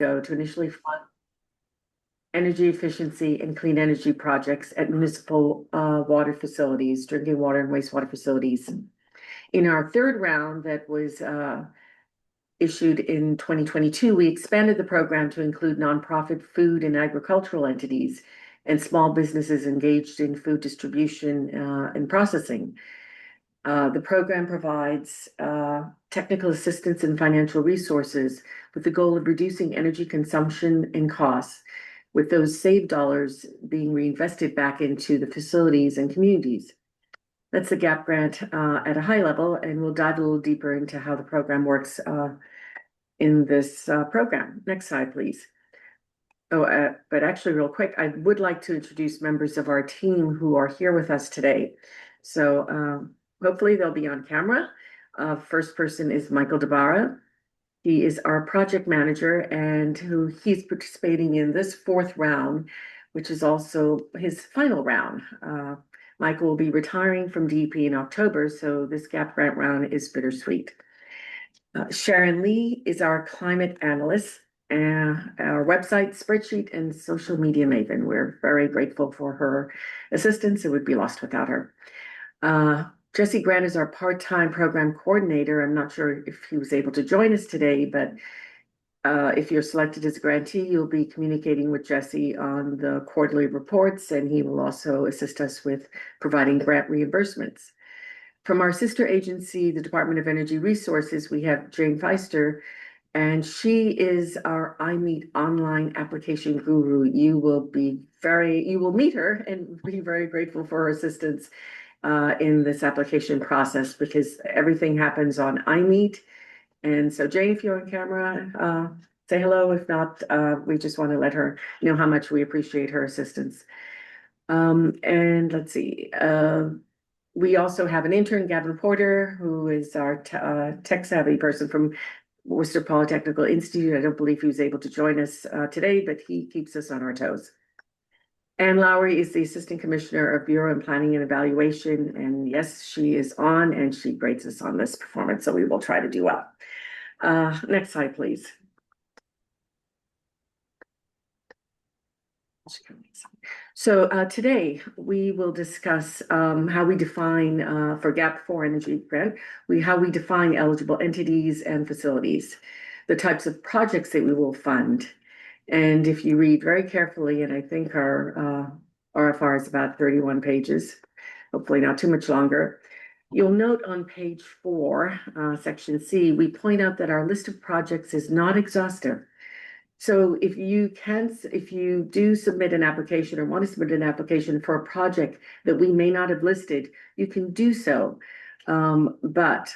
to initially fund energy efficiency and clean energy projects at municipal water facilities, drinking water and wastewater facilities. In our third round that was issued in 2022, we expanded the program to include nonprofit food and agricultural entities and small businesses engaged in food distribution and processing. The program provides technical assistance and financial resources with the goal of reducing energy consumption and costs, with those saved dollars being reinvested back into the facilities and communities. That's the GAP grant at a high level, and we'll dive a little deeper into how the program works in this program. Next slide, please. But actually, real quick, I would like to introduce members of our team who are here with us today. So hopefully they'll be on camera. First person is Michael DeBara. He is our project manager, and he's participating in this fourth round, which is also his final round. Michael will be retiring from DEP in October, so this GAP grant round is bittersweet. Sharon Lee is our climate analyst, and our website, spreadsheet, and social media maven. We're very grateful for her assistance. It would be lost without her. Jesse Grant is our part-time program coordinator. I'm not sure if he was able to join us today, but if you're selected as a grantee, you'll be communicating with Jesse on the quarterly reports, and he will also assist us with providing grant reimbursements. From our sister agency, the Department of Energy Resources, we have Jane Feister, and she is our iMeet online application guru. You will meet her and be very grateful for her assistance in this application process, because everything happens on iMeet. And so, Jane, if you're on camera, say hello. If not, we just want to let her know how much we appreciate her assistance. And let's see. We also have an intern, Gavin Porter, who is our tech-savvy person from Worcester Polytechnical Institute. I don't believe he was able to join us today, but he keeps us on our toes. Ann Lowry is the Assistant Commissioner of Bureau and Planning and Evaluation, and yes, she is on, and she grades us on this performance, so we will try to do well. Next slide, please. So today we will discuss how we define for GAP 4 Energy Grant, how we define eligible entities and facilities, the types of projects that we will fund. And if you read very carefully, and I think our RFR is about 31 pages, hopefully not too much longer, you'll note on page 4, section C, we point out that our list of projects is not exhaustive. So if you do submit an application or want to submit an application for a project that we may not have listed, you can do so. But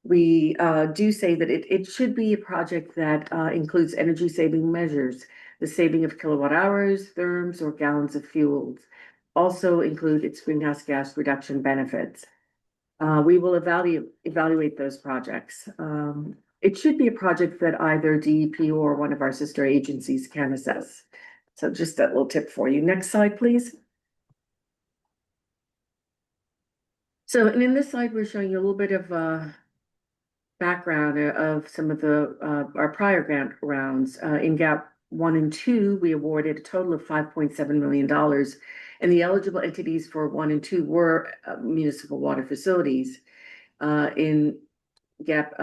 we do say that it should be a project that includes energy saving measures, the saving of kilowatt hours, therms, or gallons of fuels. Also include its greenhouse gas reduction benefits. We will evaluate those projects. It should be a project that either DEP or one of our sister agencies can assess. So just that little tip for you. Next slide, please. So, and in this slide, we're showing you a little bit of background of some of our prior grant rounds. In GAP 1 and 2, we awarded a total of $5.7 million, and the eligible entities for 1 and 2 were municipal water facilities. In GAP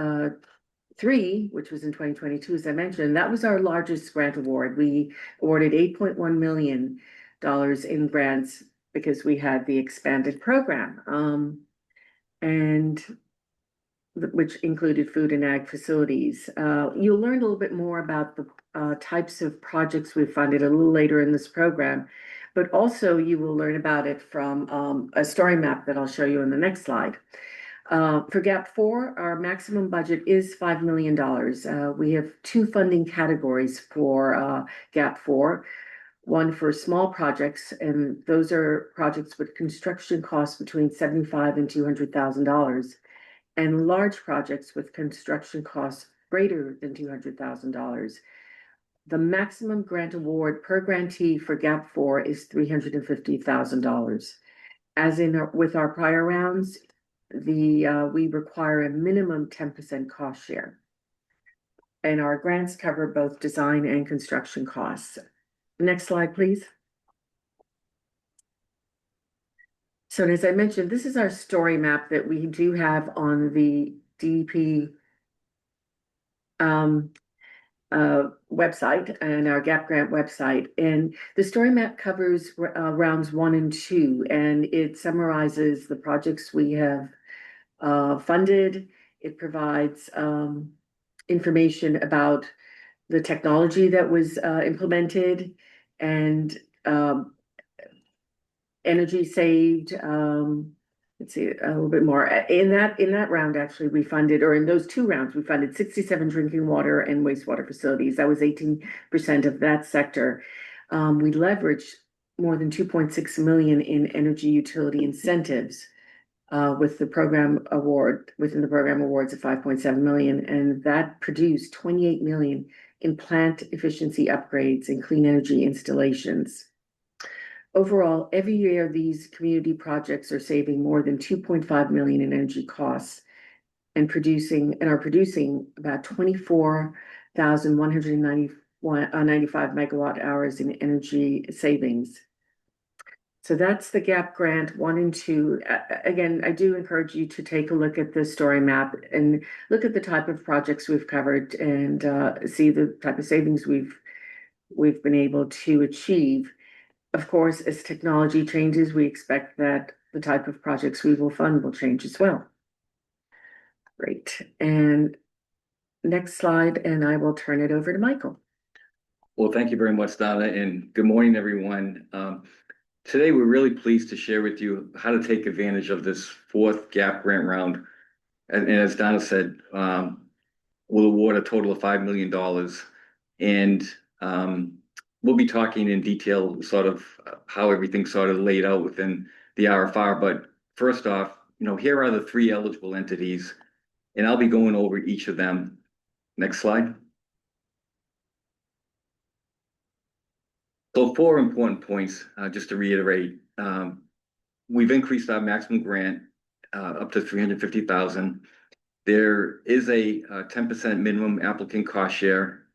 3, which was in 2022, as I mentioned, that was our largest grant award. We awarded $8.1 million in grants because we had the expanded program, and which included food and ag facilities. You'll learn a little bit more about the types of projects we've funded a little later in this program, but also you will learn about it from a story map that I'll show you in the next slide. For GAP 4, our maximum budget is $5 million. We have 2 funding categories for GAP 4. One for small projects, and those are projects with construction costs between $75,000 and $200,000, and large projects with construction costs greater than $200,000. The maximum grant award per grantee for GAP 4 is $350,000. As with our prior rounds, we require a minimum 10% cost share. and our grants cover both design and construction costs. Next slide, please. So as I mentioned, this is our story map that we do have on the DEP website and our GAP grant website. And the story map covers rounds 1 and 2, and it summarizes the projects we have funded. It provides information about the technology that was implemented and energy saved. Let's see a little bit more. In that round, actually, we funded, or in those 2 rounds, we funded 67 drinking water and wastewater facilities. That was 18% of that sector. We leveraged more than 2.6 million in energy utility incentives with the program award, within the program awards of 5.7 million, and that produced 28 million in plant efficiency upgrades and clean energy installations. Overall, every year these community projects are saving more than 2.5 million in energy costs and are producing about 24,195 megawatt hours in energy savings. So that's the GAP grant 1 and 2. Again, I do encourage you to take a look at the story map and look at the type of projects we've covered and see the type of savings we've been able to achieve. Of course, as technology changes, we expect that the type of projects we will fund will change as well. Great. And next slide, and I will turn it over to Michael. Well, thank you very much, Donna, and good morning, everyone. Today, we're really pleased to share with you how to take advantage of this 4th GAP grant round. And as Donna said, we'll award a total of $5 million. And we'll be talking in detail sort of how everything's sort of laid out within the RFR. But first off, here are the 3 eligible entities, and I'll be going over each of them. Next slide. So 4 important points, just to reiterate. We've increased our maximum grant up to $350,000. There is a 10% minimum applicant cost share.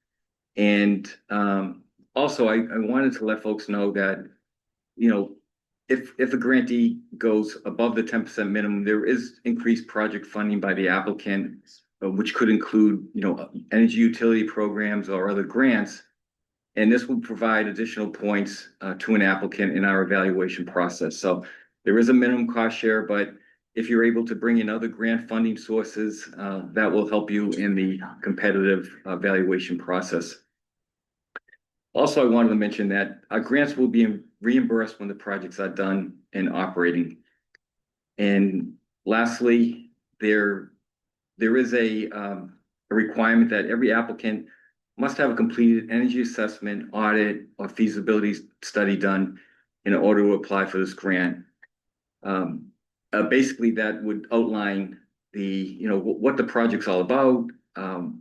And also, I wanted to let folks know that, if a grantee goes above the 10% minimum, there is increased project funding by the applicant, which could include, energy utility programs or other grants. And this will provide additional points to an applicant in our evaluation process. So there is a minimum cost share, but if you're able to bring in other grant funding sources, that will help you in the competitive evaluation process. Also, I wanted to mention that our grants will be reimbursed when the projects are done and operating. And lastly, there is a requirement that every applicant must have a completed energy assessment, audit, or feasibility study done in order to apply for this grant. Basically, that would outline what the project's all about,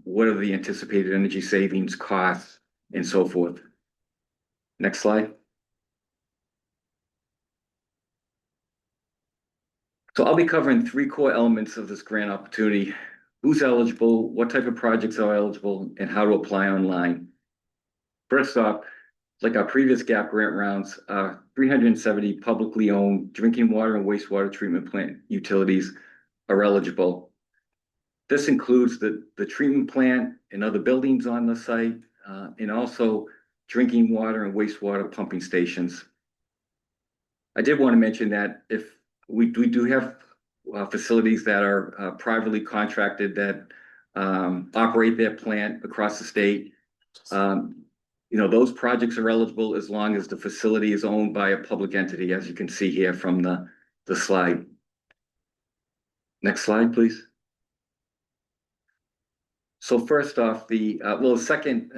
what are the anticipated energy savings, costs, and so forth. Next slide. So I'll be covering 3 core elements of this grant opportunity: who's eligible, what type of projects are eligible, and how to apply online. First off, like our previous GAP grant rounds, 370 publicly owned drinking water and wastewater treatment plant utilities are eligible. This includes the treatment plant and other buildings on the site, and also drinking water and wastewater pumping stations. I did want to mention that if we do have facilities that are privately contracted that operate their plant across the state. Those projects are eligible as long as the facility is owned by a public entity, as you can see here from the slide. Next slide, please. So first off, the second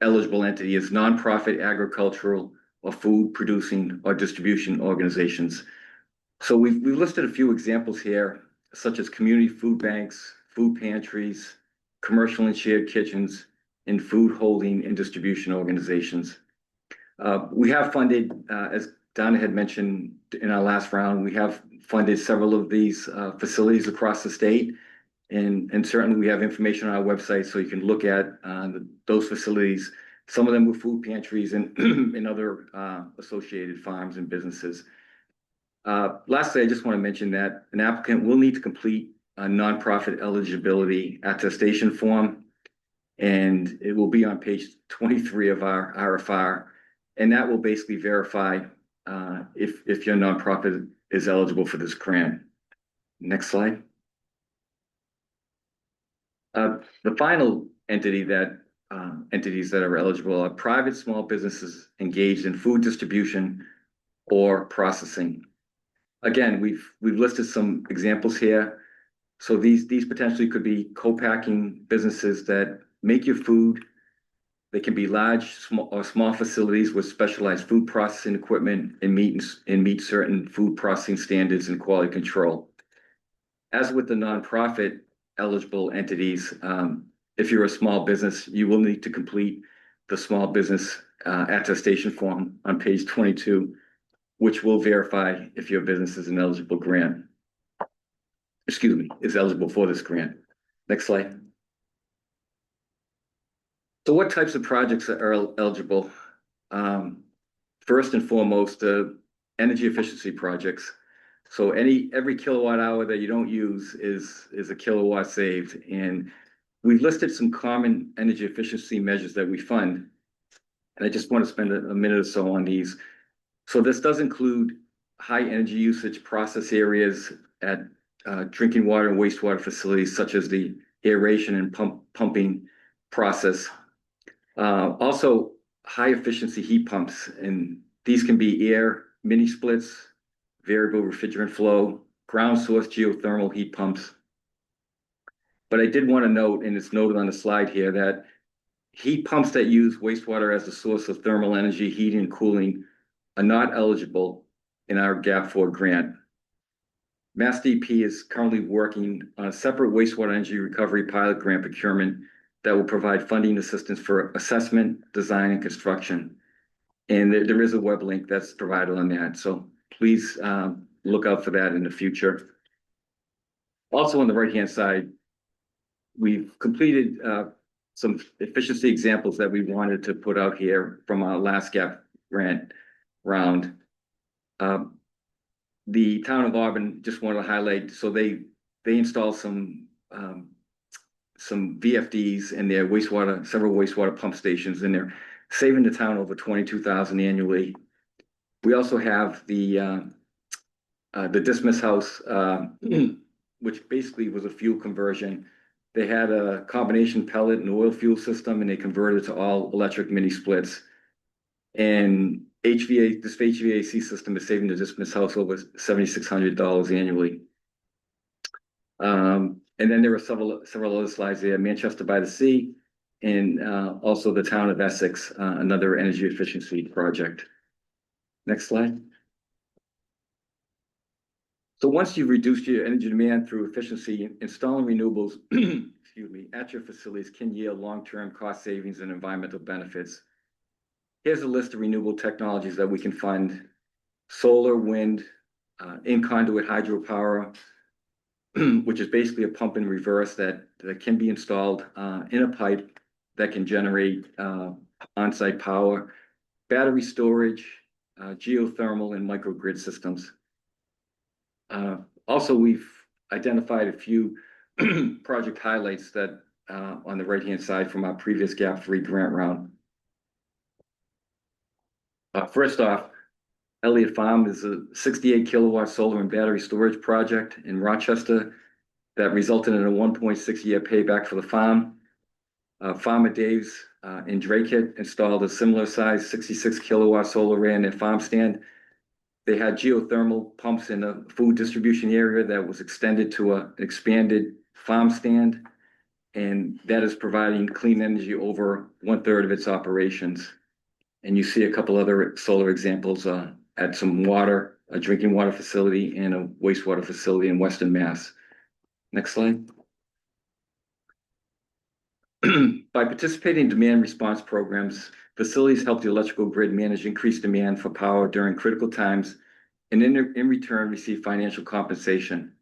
eligible entity is nonprofit agricultural or food producing or distribution organizations. So we've listed a few examples here, such as community food banks, food pantries, commercial and shared kitchens, and food holding and distribution organizations. We have funded, as Donna had mentioned in our last round, we have funded several of these facilities across the state. And certainly we have information on our website so you can look at those facilities. Some of them were food pantries and, and other associated farms and businesses. Lastly, I just want to mention that an applicant will need to complete a nonprofit eligibility attestation form, and it will be on page 23 of our RFR, and that will basically verify if your nonprofit is eligible for this grant. Next slide. The final entities that are eligible are private small businesses engaged in food distribution or processing. Again, we've listed some examples here. So these potentially could be co-packing businesses that make your food. They can be large or small facilities with specialized food processing equipment and meet certain food processing standards and quality control. As with the nonprofit eligible entities, if you're a small business, you will need to complete the small business attestation form on page 22, which will verify if your business is an eligible grant. Excuse me, is eligible for this grant. Next slide. So what types of projects are eligible? First and foremost, energy efficiency projects. So every kilowatt hour that you don't use is a kilowatt saved. And we've listed some common energy efficiency measures that we fund. And I just want to spend a minute or so on these. So this does include high energy usage process areas at drinking water and wastewater facilities, such as the aeration and pumping process. Also, high efficiency heat pumps, and these can be air mini splits, variable refrigerant flow, ground source geothermal heat pumps. But I did want to note, and it's noted on the slide here, that heat pumps that use wastewater as a source of thermal energy, heating, and cooling are not eligible in our GAP4 grant. MassDEP is currently working on a separate wastewater energy recovery pilot grant procurement that will provide funding assistance for assessment, design, and construction. And there is a web link that's provided on that. So please look out for that in the future. Also on the right-hand side, we've completed some efficiency examples that we wanted to put out here from our last GAP grant round. The town of Auburn just wanted to highlight, so they installed some VFDs in their several wastewater pump stations, and they're saving the town over $22,000 annually. We also have the Dismiss House, which basically was a fuel conversion. They had a combination pellet and oil fuel system, and they converted to all electric mini splits. And this HVAC system is saving the Dismiss House over $7,600 annually. And then there are several other slides there. Manchester by the Sea, and also the town of Essex, another energy efficiency project. Next slide. So once you've reduced your energy demand through efficiency, installing renewables, excuse me, at your facilities can yield long-term cost savings and environmental benefits. Here's a list of renewable technologies that we can fund: solar, wind, in-conduit hydropower, which is basically a pump in reverse that can be installed in a pipe that can generate on-site power, battery storage, geothermal, and microgrid systems. Also, we've identified a few project highlights that on the right-hand side from our previous GAP3 grant round. First off, Elliott Farm is a 68 kilowatt solar and battery storage project in Rochester that resulted in a 1.6 year payback for the farm. Farmer Dave's in Dracut installed a similar size 66 kilowatt solar array in their farm stand. They had geothermal pumps in a food distribution area that was extended to an expanded farm stand, and that is providing clean energy over 1/3 of its operations. And you see a couple other solar examples at some water, a drinking water facility and a wastewater facility in Western Mass. Next slide. By participating in demand response programs, facilities help the electrical grid manage increased demand for power during critical times, and in return receive financial compensation.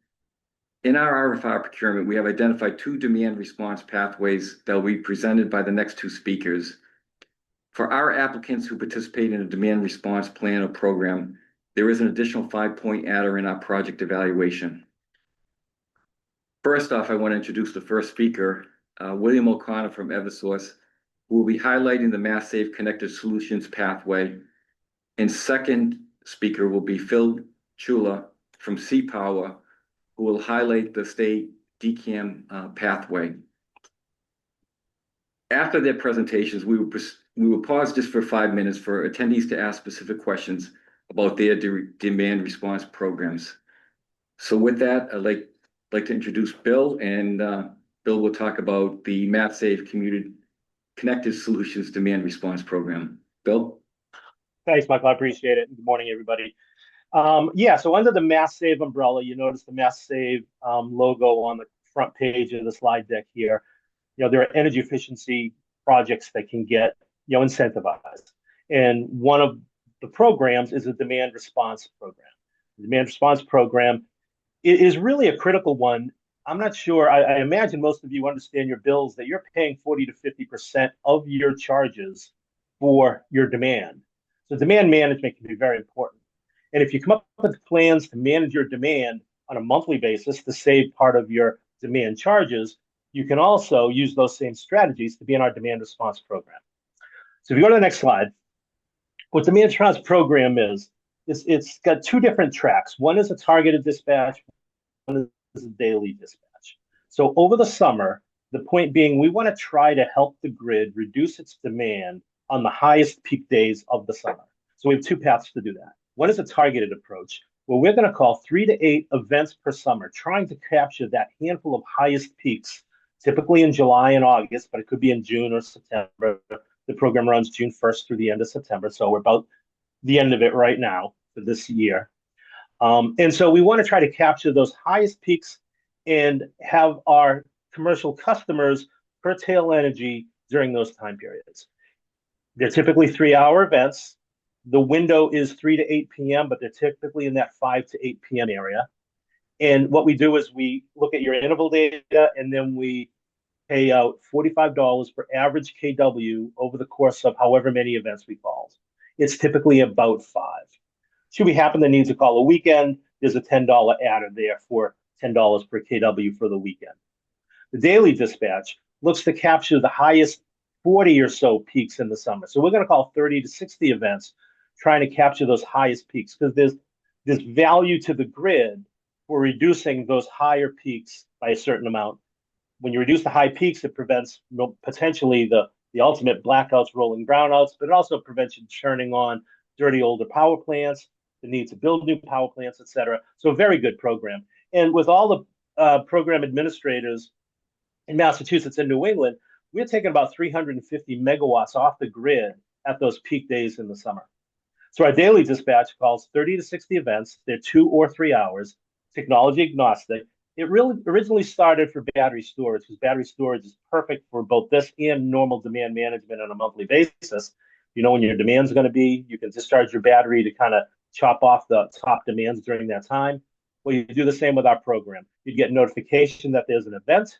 In our RFR procurement, we have identified two demand response pathways that will be presented by the next two speakers. For our applicants who participate in a demand response plan or program, there is an additional 5-point adder in our project evaluation. First off, I want to introduce the first speaker, William O'Connor from Eversource, who will be highlighting the MassSafe Connected Solutions pathway. And second speaker will be Phil Chula from C-Power, who will highlight the state DCAM pathway. After their presentations, we will pause just for 5 minutes for attendees to ask specific questions about their demand response programs. So with that, I'd like to introduce Bill, and Bill will talk about the MassSafe Community Connected Solutions Demand Response Program. Bill? Thanks, Michael. I appreciate it. Good morning, everybody. So under the MassSave umbrella, you notice the MassSave logo on the front page of the slide deck here. There are energy efficiency projects that can get, incentivized. And one of the programs is a demand response program. The demand response program is really a critical one. I'm not sure. I imagine most of you understand your bills that you're paying 40 to 50% of your charges for your demand. So demand management can be very important. And if you come up with plans to manage your demand on a monthly basis to save part of your demand charges, you can also use those same strategies to be in our demand response program. So if you go to the next slide, what demand response program is it's got two different tracks. One is a targeted dispatch, one is a daily dispatch. So over the summer, the point being, we want to try to help the grid reduce its demand on the highest peak days of the summer. So we have two paths to do that. One is a targeted approach, where we're going to call 3 to 8 events per summer, trying to capture that handful of highest peaks, typically in July and August, but it could be in June or September. The program runs June 1st through the end of September, so we're about the end of it right now for this year. And so we want to try to capture those highest peaks and have our commercial customers curtail energy during those time periods. They're typically 3-hour events. The window is 3 to 8 p.m., but they're typically in that 5 to 8 p.m. area. And what we do is we look at your interval data, and then we pay out $45 per average KW over the course of however many events we called. It's typically about 5. Should we happen to need to call a weekend, there's a $10 adder there for $10 per KW for the weekend. The daily dispatch looks to capture the highest 40 or so peaks in the summer. So we're going to call 30 to 60 events, trying to capture those highest peaks, because there's value to the grid for reducing those higher peaks by a certain amount. When you reduce the high peaks, it prevents potentially the ultimate blackouts, rolling brownouts, but it also prevents you churning on dirty older power plants, the need to build new power plants, et cetera. So a very good program. And with all the program administrators in Massachusetts and New England, we're taking about 350 megawatts off the grid at those peak days in the summer. So our daily dispatch calls 30 to 60 events. They're 2 or 3 hours, technology agnostic. It really originally started for battery storage, because battery storage is perfect for both this and normal demand management on a monthly basis. You know when your demand's going to be, you can discharge your battery to kind of chop off the top demands during that time. Well, you do the same with our program. You'd get notification that there's an event.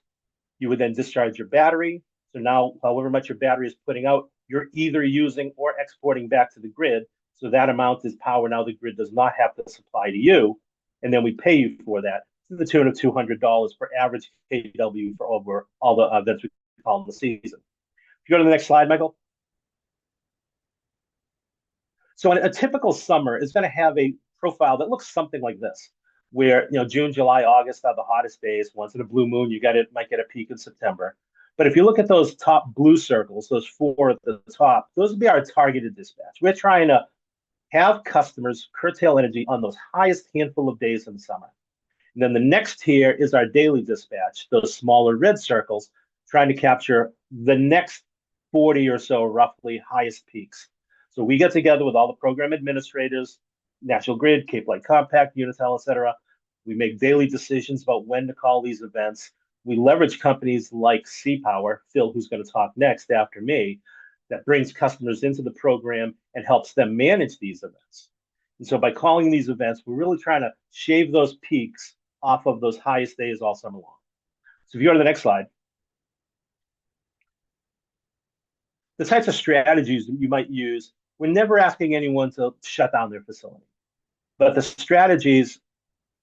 You would then discharge your battery. So now, however much your battery is putting out, you're either using or exporting back to the grid. So that amount is power now the grid does not have to supply to you. And then we pay you for that to the tune of $200 per average KW for over all the events we call in the season. If you go to the next slide, Michael. So a typical summer is going to have a profile that looks something like this, where June, July, August are the hottest days. Once in a blue moon, might get a peak in September. But if you look at those top blue circles, those 4 at the top, those would be our targeted dispatch. We're trying to have customers curtail energy on those highest handful of days in the summer. And then the next tier is our daily dispatch, those smaller red circles, trying to capture the next 40 or so roughly highest peaks. So we get together with all the program administrators, National Grid, Cape Light Compact, Unitel, et cetera. We make daily decisions about when to call these events. We leverage companies like C-Power, Phil, who's going to talk next after me, that brings customers into the program and helps them manage these events. And so by calling these events, we're really trying to shave those peaks off of those highest days all summer long. So if you go to the next slide, the types of strategies that you might use, we're never asking anyone to shut down their facility, but the strategies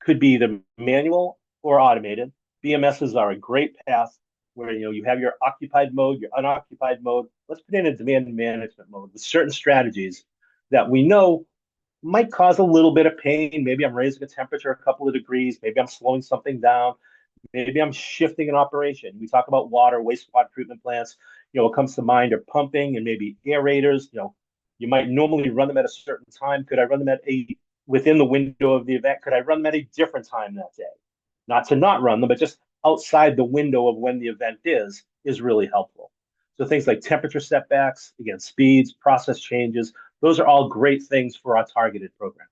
could be either manual or automated. BMSs are a great path where you have your occupied mode, your unoccupied mode. Let's put in a demand management mode with certain strategies that we know might cause a little bit of pain. Maybe I'm raising a temperature a couple of degrees. Maybe I'm slowing something down. Maybe I'm shifting an operation. We talk about water, wastewater treatment plants. What comes to mind are pumping and maybe aerators. You might normally run them at a certain time. Could I run them within the window of the event? Could I run them at a different time that day? Not to not run them, but just outside the window of when the event is really helpful. So things like temperature setbacks, again, speeds, process changes, those are all great things for our targeted program.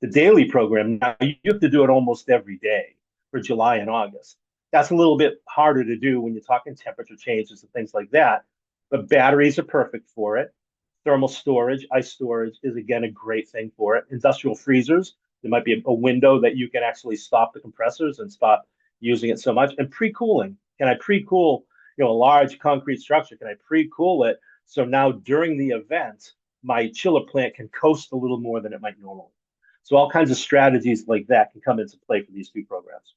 The daily program, now you have to do it almost every day for July and August. That's a little bit harder to do when you're talking temperature changes and things like that, but batteries are perfect for it. Thermal storage, ice storage is, again, a great thing for it. Industrial freezers, there might be a window that you can actually stop the compressors and stop using it so much. And pre-cooling, can I pre-cool a large concrete structure? Can I pre-cool it so now during the event, my chiller plant can coast a little more than it might normally? So all kinds of strategies like that can come into play for these two programs.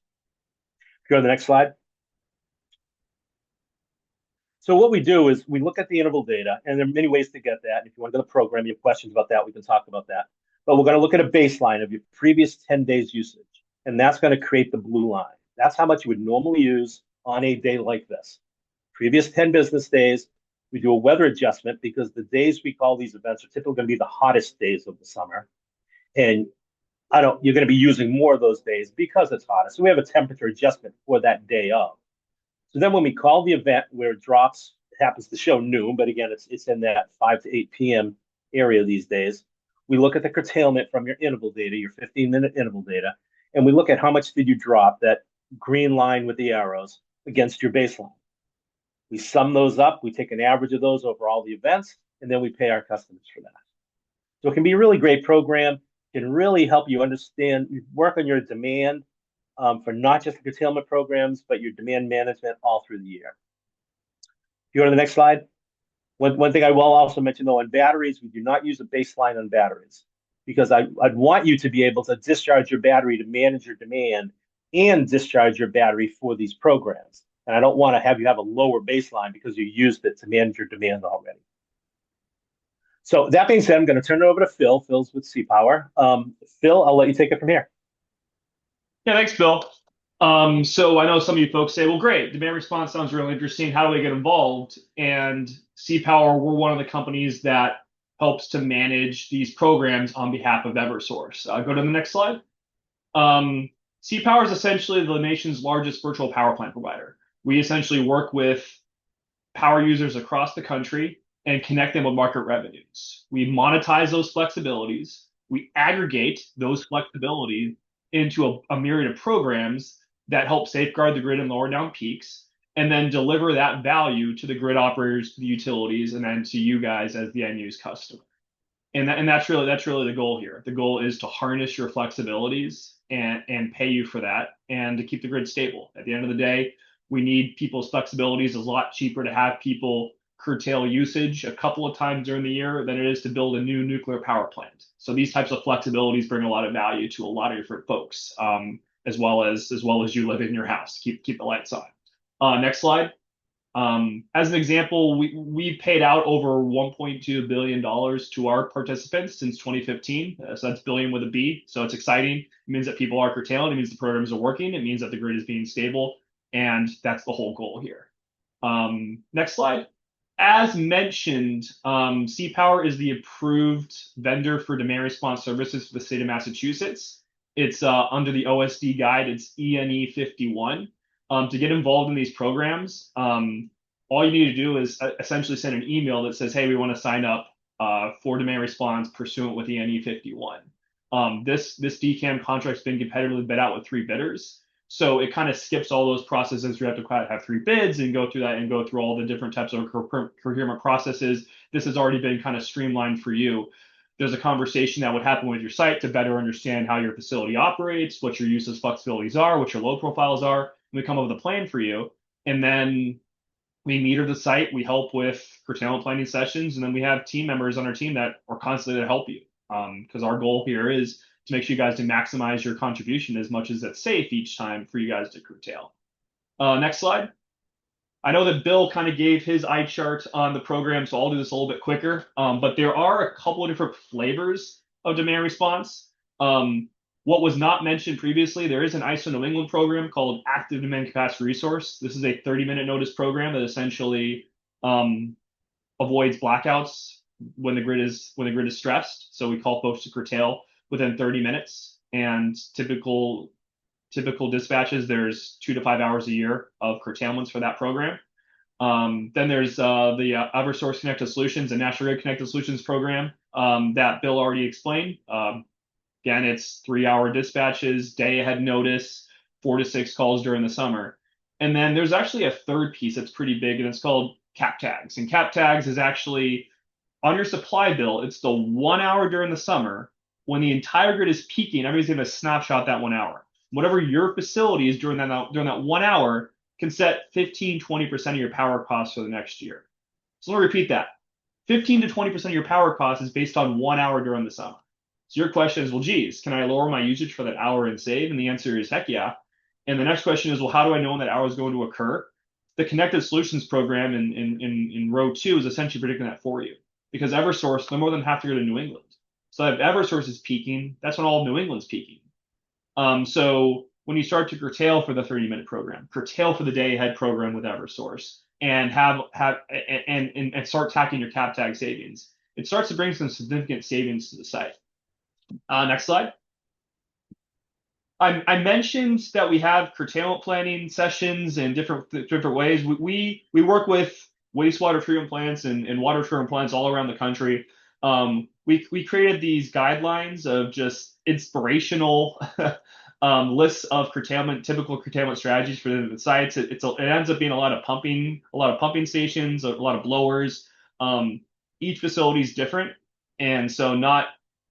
Go to the next slide. So what we do is we look at the interval data, and there are many ways to get that. If you want to go to the program, you have questions about that, we can talk about that. But we're going to look at a baseline of your previous 10 days usage, and that's going to create the blue line. That's how much you would normally use on a day like this. Previous 10 business days, we do a weather adjustment because the days we call these events are typically going to be the hottest days of the summer. And you're going to be using more of those days because it's hotter. So we have a temperature adjustment for that day of. So then when we call the event where it drops, it happens to show noon, but again, it's in that 5 to 8 p.m. area these days. We look at the curtailment from your interval data, your 15-minute interval data, and we look at how much did you drop, that green line with the arrows, against your baseline. We sum those up, we take an average of those over all the events, and then we pay our customers for that. So it can be a really great program, can really help you understand, work on your demand for not just the curtailment programs, but your demand management all through the year. If you go to the next slide. One thing I will also mention, though, on batteries, we do not use a baseline on batteries because I'd want you to be able to discharge your battery to manage your demand and discharge your battery for these programs. And I don't want to have you have a lower baseline because you used it to manage your demand already. So that being said, I'm going to turn it over to Phil. Phil's with C-Power. Phil, I'll let you take it from here. Yeah, thanks, Bill. So I know some of you folks say, well, great, demand response sounds really interesting. How do we get involved? And C-Power, we're one of the companies that helps to manage these programs on behalf of Eversource. Go to the next slide. C-Power is essentially the nation's largest virtual power plant provider. We essentially work with power users across the country and connect them with market revenues. We monetize those flexibilities. We aggregate those flexibilities into a myriad of programs that help safeguard the grid and lower down peaks, and then deliver that value to the grid operators, to the utilities, and then to you guys as the end use customer. And that's really the goal here. The goal is to harness your flexibilities and pay you for that, and to keep the grid stable. At the end of the day, we need people's flexibilities. It's a lot cheaper to have people curtail usage a couple of times during the year than it is to build a new nuclear power plant. So these types of flexibilities bring a lot of value to a lot of different folks, as well as you live in your house. Keep the lights on. Next slide. As an example, we've paid out over $1.2 billion to our participants since 2015. So that's billion with a B. So it's exciting. It means that people are curtailing. It means the programs are working. It means that the grid is being stable. And that's the whole goal here. Next slide. As mentioned, C-Power is the approved vendor for demand response services for the state of Massachusetts. It's under the OSD guide, it's ENE 51. To get involved in these programs, all you need to do is essentially send an email that says, hey, we want to sign up for demand response pursuant with ENE 51. This DCAM contract's been competitively bid out with 3 bidders. So it kind of skips all those processes. We have to have 3 bids and go through that and go through all the different types of procurement processes. This has already been kind of streamlined for you. There's a conversation that would happen with your site to better understand how your facility operates, what your uses flexibilities are, what your load profiles are. And we come up with a plan for you. And then we meter the site, we help with curtailment planning sessions, and then we have team members on our team that are constantly to help you. Because our goal here is to make sure you guys to maximize your contribution as much as it's safe each time for you guys to curtail. Next slide. I know that Bill kind of gave his eye chart on the program, so I'll do this a little bit quicker. But there are a couple of different flavors of demand response. What was not mentioned previously, there is an ISO New England program called Active Demand Capacity Resource. This is a 30-minute notice program that essentially avoids blackouts when the grid is stressed. So we call folks to curtail within 30 minutes. And typical dispatches, there's 2 to 5 hours a year of curtailments for that program. Then there's the Eversource Connected Solutions and National Grid Connected Solutions program that Bill already explained. Again, it's 3-hour dispatches, day ahead notice, 4 to 6 calls during the summer. And then there's actually a third piece that's pretty big, and it's called cap tags. And cap tags is actually on your supply bill. It's the 1 hour during the summer when the entire grid is peaking. Everybody's going to snapshot that 1 hour. Whatever your facility is during that 1 hour can set 15-20% of your power costs for the next year. So let me repeat that. 15 to 20% of your power cost is based on 1 hour during the summer. So your question is, well, geez, can I lower my usage for that hour and save? And the answer is heck yeah. And the next question is, well, how do I know when that hour is going to occur? The Connected Solutions program in row 2 is essentially predicting that for you. Because Eversource, they're more than half the grid in New England. So if Eversource is peaking, that's when all of New England's peaking. So when you start to curtail for the 30-minute program, curtail for the day ahead program with Eversource, and and start tacking your cap tag savings, it starts to bring some significant savings to the site. Next slide. I mentioned that we have curtailment planning sessions in different ways. We work with wastewater treatment plants and water treatment plants all around the country. We created these guidelines of just inspirational lists of typical curtailment strategies for the sites. It ends up being a lot of pumping stations, a lot of blowers. Each facility is different, and so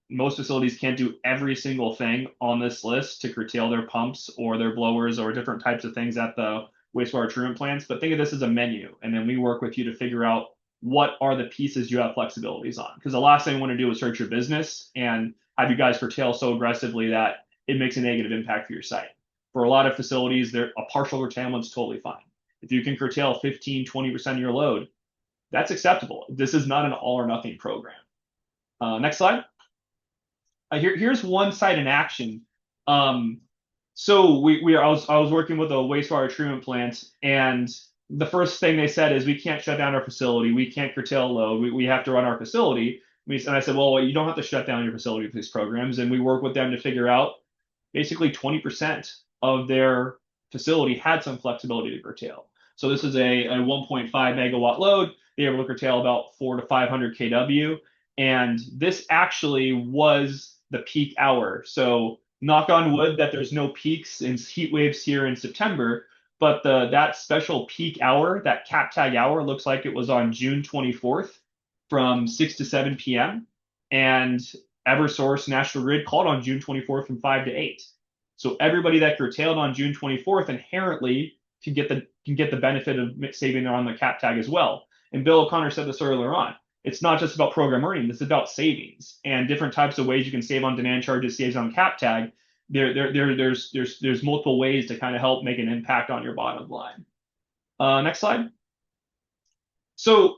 most facilities can't do every single thing on this list to curtail their pumps or their blowers or different types of things at the wastewater treatment plants. But think of this as a menu, and then we work with you to figure out what are the pieces you have flexibilities on. Because the last thing I want to do is hurt your business and have you guys curtail so aggressively that it makes a negative impact for your site. For a lot of facilities, a partial curtailment is totally fine. If you can curtail 15-20% of your load, that's acceptable. This is not an all or nothing program. Next slide. Here's one site in action. So I was working with a wastewater treatment plant, and the first thing they said is we can't shut down our facility, we can't curtail load, we have to run our facility. And I said, well, you don't have to shut down your facility for these programs, and we work with them to figure out basically 20% of their facility had some flexibility to curtail. So this is a 1.5 megawatt load. They were able to curtail about 400 to 500 kW, and this actually was the peak hour. So knock on wood that there's no peaks and heat waves here in September, but that special peak hour, that cap tag hour, looks like it was on June 24th from 6 to 7 p.m. And Eversource National Grid called on June 24th from 5 to 8. So everybody that curtailed on June 24th inherently can get the benefit of saving on the cap tag as well. And Bill O'Connor said this earlier on. It's not just about program earnings, it's about savings and different types of ways you can save on demand charges, saves on cap tag. There's multiple ways to kind of help make an impact on your bottom line. Next slide. So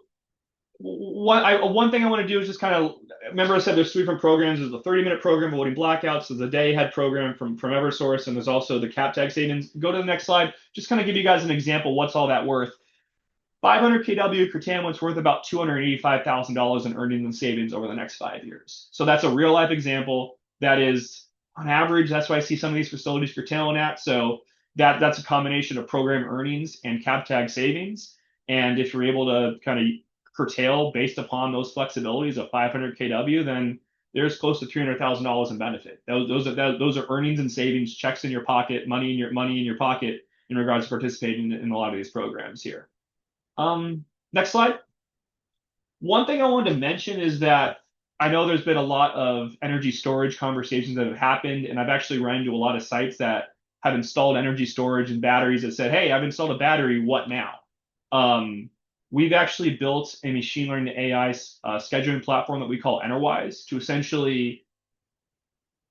one thing I want to do is just kind of, remember I said there's 3 different programs. There's the 30-minute program avoiding blackouts, there's the day ahead program from Eversource, and there's also the cap tag savings. Go to the next slide. Just kind of give you guys an example. What's all that worth? 500 kW curtailment's worth about $285,000 in earnings and savings over the next 5 years. So that's a real life example. That is, on average, that's why I see some of these facilities curtailing at. So that's a combination of program earnings and cap tag savings. And if you're able to kind of curtail based upon those flexibilities of 500 kW, then there's close to $300,000 in benefit. Those are earnings and savings, checks in your pocket, money in your pocket in regards to participating in a lot of these programs here. Next slide. One thing I wanted to mention is that I know there's been a lot of energy storage conversations that have happened, and I've actually run into a lot of sites that have installed energy storage and batteries that said, "Hey, I've installed a battery. What now?" Um, we've actually built a machine learning AI scheduling platform that we call Enterwise to essentially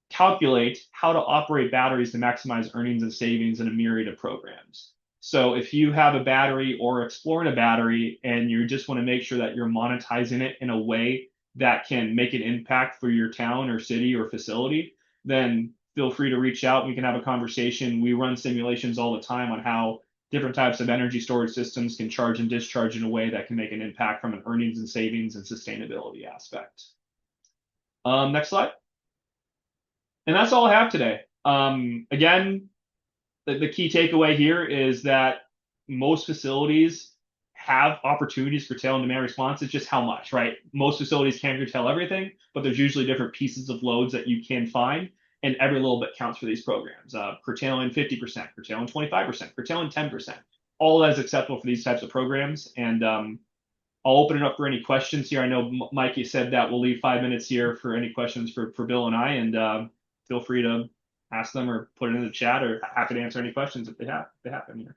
calculate how to operate batteries to maximize earnings and savings in a myriad of programs. So if you have a battery or exploring a battery and you just want to make sure that you're monetizing it in a way that can make an impact for your town or city or facility, then feel free to reach out. We can have a conversation. We run simulations all the time on how different types of energy storage systems can charge and discharge in a way that can make an impact from an earnings and savings and sustainability aspect. Next slide. And that's all I have today. Again, the key takeaway here is that most facilities have opportunities for curtail and demand response. It's just how much, right? Most facilities can't curtail everything, but there's usually different pieces of loads that you can find, and every little bit counts for these programs. Curtailing 50%, curtailing 25%, curtailing 10%. All that is acceptable for these types of programs. And I'll open it up for any questions here. I know Mikey said that we'll leave 5 minutes here for any questions for Bill and I, and feel free to ask them or put it in the chat, or happy to answer any questions if they have them here.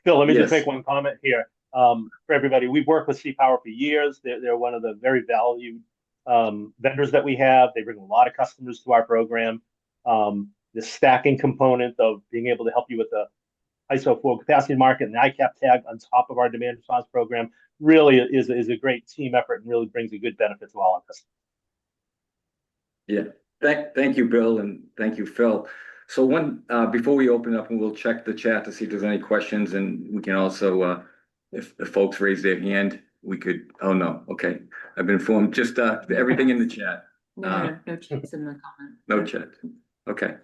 Phil, let me just Yes. make one comment here. For everybody, we've worked with C-Power for years. They're one of the very valued vendors that we have. They bring a lot of customers to our program. The stacking component of being able to help you with the ISO 4 capacity market and the ICAP tag on top of our demand response program really is a great team effort and really brings a good benefit to all our customers. Yeah, thank you, Bill, and thank you, Phil. So before we open up, and we'll check the chat to see if there's any questions, and we can also, if folks raise their hand, we could. Oh no, okay, I've been informed. Just everything in the chat. No chats in the comment. No chat. Okay.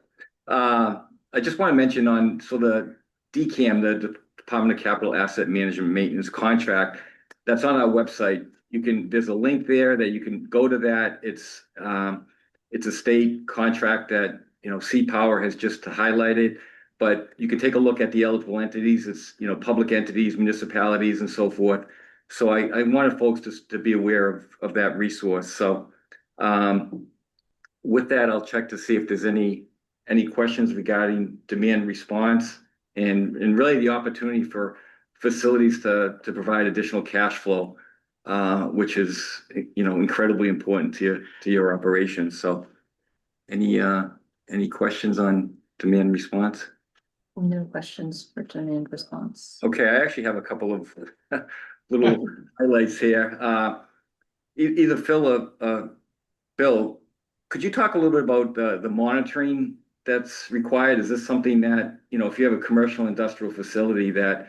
I just want to mention the DCAM, the Department of Capital Asset Management Maintenance contract, that's on our website. There's a link there that you can go to that. It's a state contract that, C-Power has just highlighted, but you can take a look at the eligible entities. It's, public entities, municipalities, and so forth. So I wanted folks to be aware of that resource. So with that, I'll check to see if there's any questions regarding demand response and really the opportunity for facilities to provide additional cash flow, which is, incredibly important to your operations. So any questions on demand response? No questions for demand response. Okay, I actually have a couple of little highlights here. Either Phil or Bill, could you talk a little bit about the monitoring that's required? Is this something that, if you have a commercial industrial facility that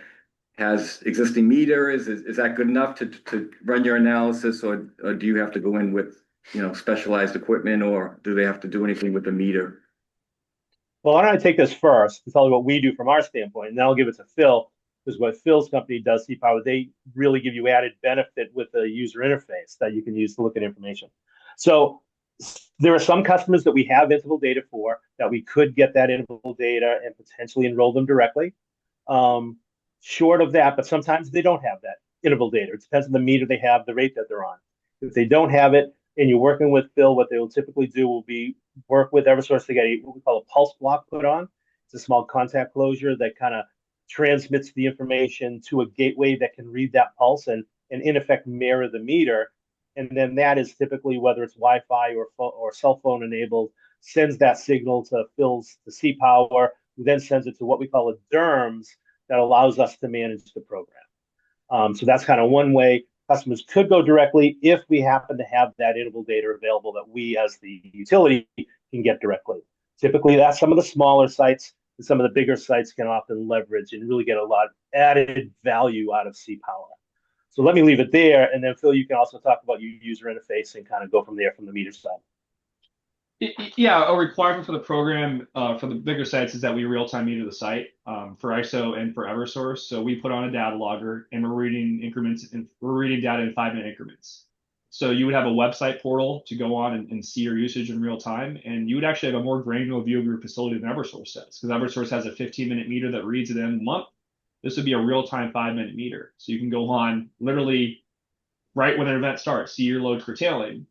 has existing meters, is that good enough to run your analysis, or do you have to go in with, specialized equipment, or do they have to do anything with the meter? Well, why don't I take this first to tell you what we do from our standpoint, and then I'll give it to Phil, because what Phil's company does, C-Power, they really give you added benefit with the user interface that you can use to look at information. So there are some customers that we have interval data for that we could get that interval data and potentially enroll them directly. Short of that, but sometimes they don't have that interval data. It depends on the meter they have, the rate that they're on. If they don't have it, and you're working with Phil, what they will typically do will be work with Eversource to get what we call a pulse block put on. It's a small contact closure that kind of transmits the information to a gateway that can read that pulse and in effect mirror the meter. And then that is typically, whether it's Wi-Fi or cell phone enabled, sends that signal to C-Power, who then sends it to what we call a DERMS that allows us to manage the program. So that's kind of one way customers could go directly if we happen to have that interval data available that we as the utility can get directly. Typically, that's some of the smaller sites, and some of the bigger sites can often leverage and really get a lot of added value out of C-Power. So let me leave it there, and then Phil, you can also talk about your user interface and kind of go from there from the meter side. Yeah, a requirement for the program for the bigger sites is that we real-time meter the site for ISO and for Eversource. So we put on a data logger, and we're reading increments, and we're reading data in 5-minute increments. So you would have a website portal to go on and see your usage in real time, and you would actually have a more granular view of your facility than Eversource does, because Eversource has a 15-minute meter that reads at the end of the month. This would be a real-time 5-minute meter, so you can go on literally right when an event starts, see your load curtailing.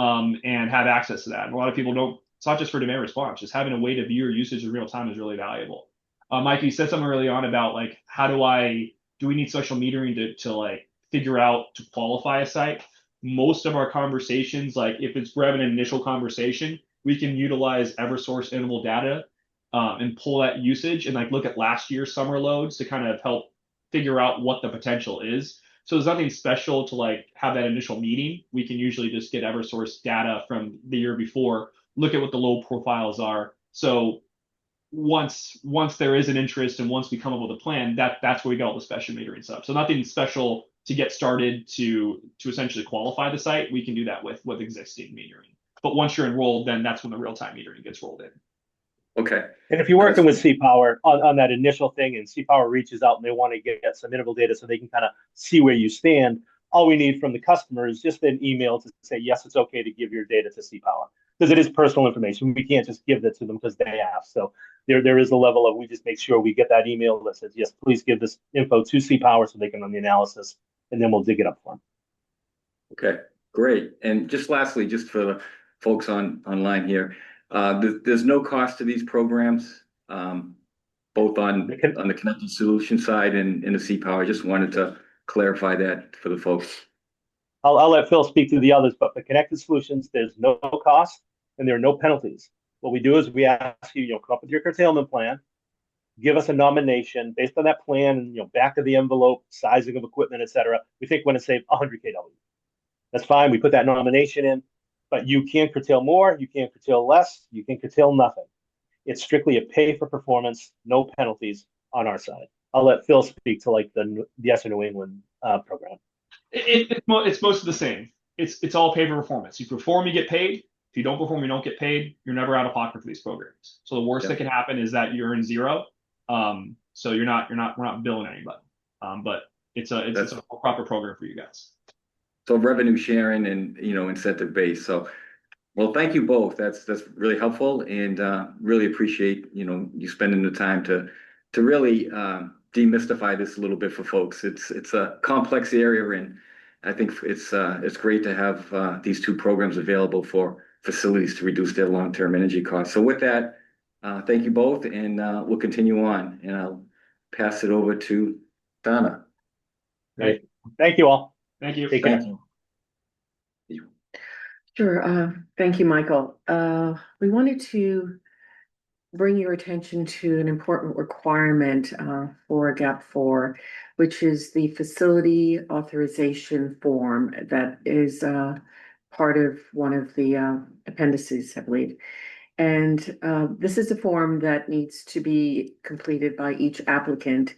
and have access to that. And a lot of people don't. It's not just for demand response. Just having a way to view your usage in real time is really valuable. Mike, you said something early on about like do we need social metering to like figure out to qualify a site? Most of our conversations, like if we're having an initial conversation, we can utilize Eversource interval data and pull that usage and like look at last year's summer loads to kind of help figure out what the potential is. So there's nothing special to like have that initial meeting. We can usually just get Eversource data from the year before, look at what the load profiles are. So once there is an interest and once we come up with a plan, that's where we get all the special metering stuff. So nothing special to get started to essentially qualify the site. We can do that with existing metering. But once you're enrolled, then that's when the real-time metering gets rolled in. Okay. And if you're working with C-Power on that initial thing and C-Power reaches out and they want to get some interval data so they can kind of see where you stand, all we need from the customer is just an email to say, yes, it's okay to give your data to C-Power. Because it is personal information. We can't just give that to them because they ask. So there is a level of, we just make sure we get that email that says, yes, please give this info to C-Power so they can run the analysis, and then we'll dig it up for them. Okay, great. And just lastly, just for the folks online here, there's no cost to these programs, both on the Connected Solution side and in the C-Power. I just wanted to clarify that for the folks. I'll let Phil speak to the others, but for Connected Solutions, there's no cost and there are no penalties. What we do is we ask you, come up with your curtailment plan, give us a nomination based on that plan, and back of the envelope, sizing of equipment, et cetera. We think we're going to save 100 kW. That's fine. We put that nomination in, but you can't curtail more, you can't curtail less, you can curtail nothing. It's strictly a pay for performance, no penalties on our side. I'll let Phil speak to like the ESSER New England program. It's most of the same. It's all pay for performance. You perform, you get paid. If you don't perform, you don't get paid. You're never out of pocket for these programs. So the worst that can happen is that you earn zero. So we're not billing anybody. But it's a proper program for you guys. So revenue sharing and incentive based. So well, thank you both. That's really helpful, and really appreciate you spending the time to really demystify this a little bit for folks. It's a complex area, and I think it's great to have these two programs available for facilities to reduce their long-term energy costs. So with that, thank you both, and we'll continue on, and I'll pass it over to Donna. Great. Thank you all. Thank you. Take care. Thank you. Sure. Thank you, Michael. We wanted to bring your attention to an important requirement for GAP 4, which is the facility authorization form that is part of one of the appendices, I believe. And this is a form that needs to be completed by each applicant.